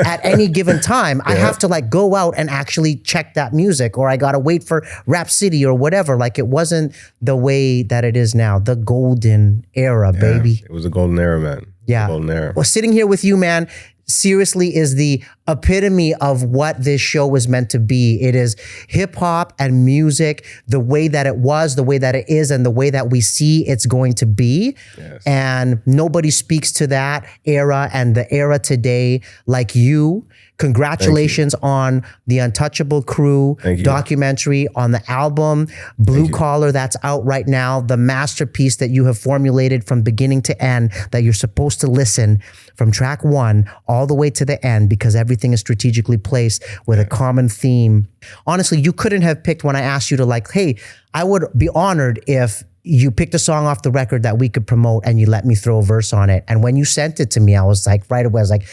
at any given time. I have to like go out and actually check that music, or I got to wait for Rap City or whatever. Like it wasn't the way that it is now, the golden era, baby.
It was a golden era, man.
Yeah.
Golden era.
Well, sitting here with you, man, seriously is the epitome of what this show was meant to be. It is hip hop and music, the way that it was, the way that it is, and the way that we see it's going to be. And nobody speaks to that era and the era today like you. Congratulations on the Untouchable Crew documentary, on the album, Blue Collar, that's out right now, the masterpiece that you have formulated from beginning to end, that you're supposed to listen from track 1 all the way to the end because everything is strategically placed with a common theme. Honestly, you couldn't have picked when I asked you to like, hey, I would be honored if you picked a song off the record that we could promote and you let me throw a verse on it. And when you sent it to me, I was like, right away, I was like,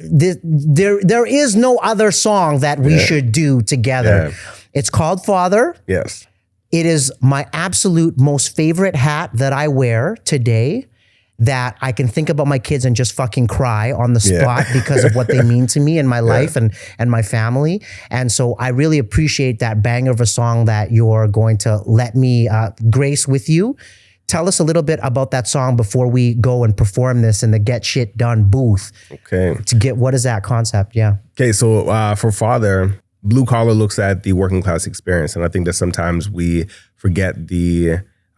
there is no other song that we should do together. It's called Father.
Yes.
It is my absolute most favorite hat that I wear today. that I can think about my kids and just fucking cry on the spot because of what they mean to me in my life and my family. And so I really appreciate that banger of a song that you're going to let me grace with you. Tell us a little bit about that song before we go and perform this in the Get Shit Done booth.
Okay.
What is that concept? Yeah.
Okay, so for Father, Blue Collar looks at the working class experience. And I think that sometimes we forget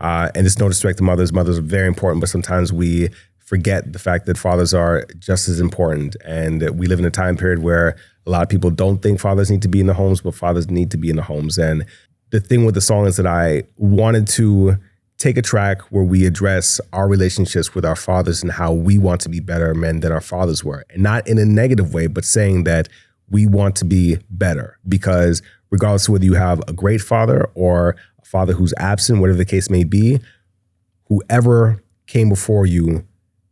and it's no disrespect to mothers. Mothers are very important, but sometimes we forget the fact that fathers are just as important. And we live in a time period where a lot of people don't think fathers need to be in the homes, but fathers need to be in the homes. And the thing with the song is that I wanted to take a track where we address our relationships with our fathers and how we want to be better men than our fathers were. And not in a negative way, but saying that we want to be better. Because regardless of whether you have a great father or a father who's absent, whatever the case may be, whoever came before you,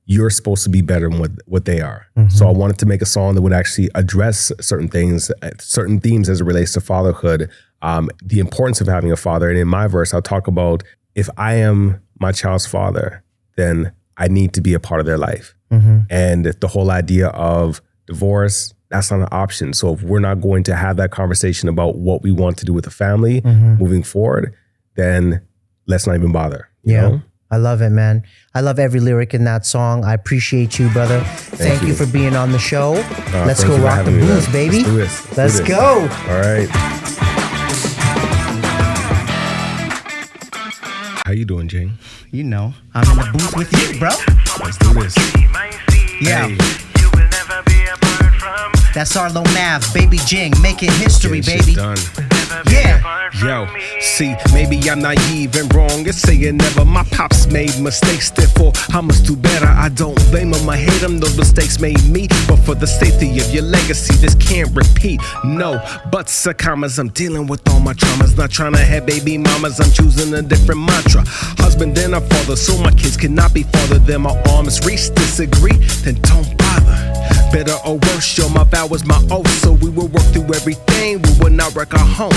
you're supposed to be better than what they are. Mm-hmm. So I wanted to make a song that would actually address certain things, certain themes as it relates to fatherhood, the importance of having a father. And in my verse, I'll talk about if I am my child's father, then I need to be a part of their life. Mm-hmm. And the whole idea of divorce, that's not an option. So if we're not going to have that conversation about what we want to do with the family moving forward, then let's not even bother. You know?
I love it, man. I love every lyric in that song. I appreciate you, brother. Thank you for being on the show. Let's go rock the booth, baby. Let's go.
All right. How you doing, Jane?
You know, I'm in the booth with you, bro.
Let's do this.
Yeah.
Hey.
That's Arlo Mav, baby Jing, making history, baby.
Done.
Yeah.
Yo, see, maybe I'm naive and wrong in saying never. My pops made mistakes, therefore I must do better. I don't blame him, I hate him, those mistakes made me. But for the safety of your legacy, this can't repeat. No buts or commas, I'm dealing with all my traumas. Not trying to have baby mamas, I'm choosing a different mantra. Husband and a father, so my kids cannot be farther than my arms reach. Disagree, then don't bother. Better or worse, yo, my vow was my oath. So we will work through everything, we will not wreck our home.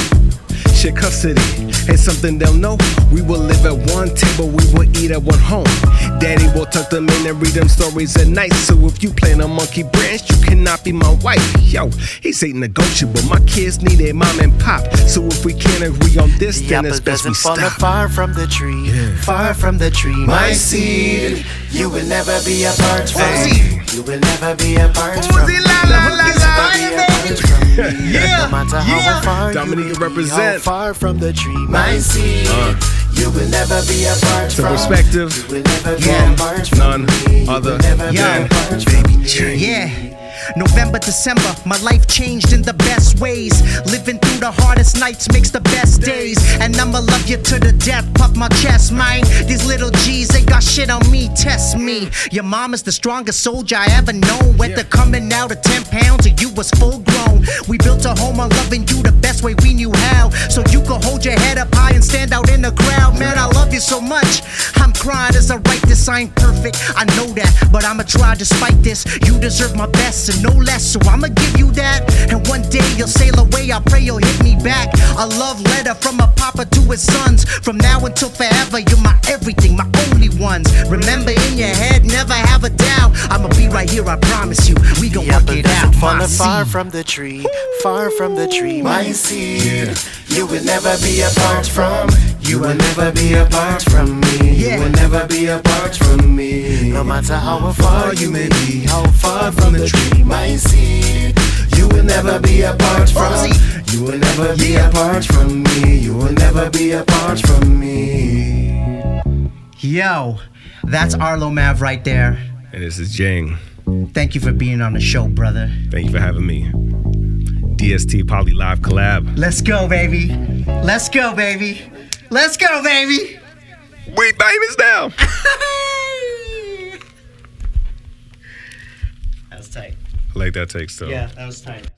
Share custody ain't something they'll know. We will live at one table, we will eat at one home. Daddy will tuck them in and read them stories at night. So if you playing a monkey branch, you cannot be my wife. Yo, he's ain't negotiable, my kids need a mom and pop. So if we can't agree on this, then it's best we stop.
Far from the tree, far from the tree. My seed, you will never be apart from me. You will never be apart from me.
Yeah,
no matter how far
Dominique represent.
Far from the tree, my seed. You will never be apart from me.
Perspective.
You will never be apart from
None
me.
other
than
baby Jane.
Yeah. November, December, my life changed in the best ways. Living through the hardest nights makes the best days. And I'ma love you to the death, puff my chest, mine. These little G's, they got shit on me, test me. Your mom is the strongest soldier I ever known. Whether coming out of 10 pounds or you was full grown. We built a home on loving you the best way we knew how. So you could hold your head up high and stand out in the crowd. Man, I love you so much. I'm crying as I write this, I ain't perfect, I know that. But I'ma try despite this. You deserve my best and no less, so I'ma give you that. And one day you'll sail away, I pray you'll hit me back. A love letter from a papa to his sons. From now until forever, you're my everything, my only ones. Remember in your head, never have a doubt. I'ma be right here, I promise you. We gon' work it out, my seed.
Far from the tree, far from the tree, my seed. You will never be apart from. You will never be apart from me. You will never be apart from me. No matter how far you may be, how far from the tree, my seed. You will never be apart from. You will never be apart from me. You will never be apart from me.
Yo, that's Arlo Mav right there.
And this is Jane.
Thank you for being on the show, brother.
Thank you for having me. DST Poly Live collab.
Let's go, baby. Let's go, baby. Let's go, baby.
We famous now.
That was tight.
I like that take still.
Yeah, that was tight.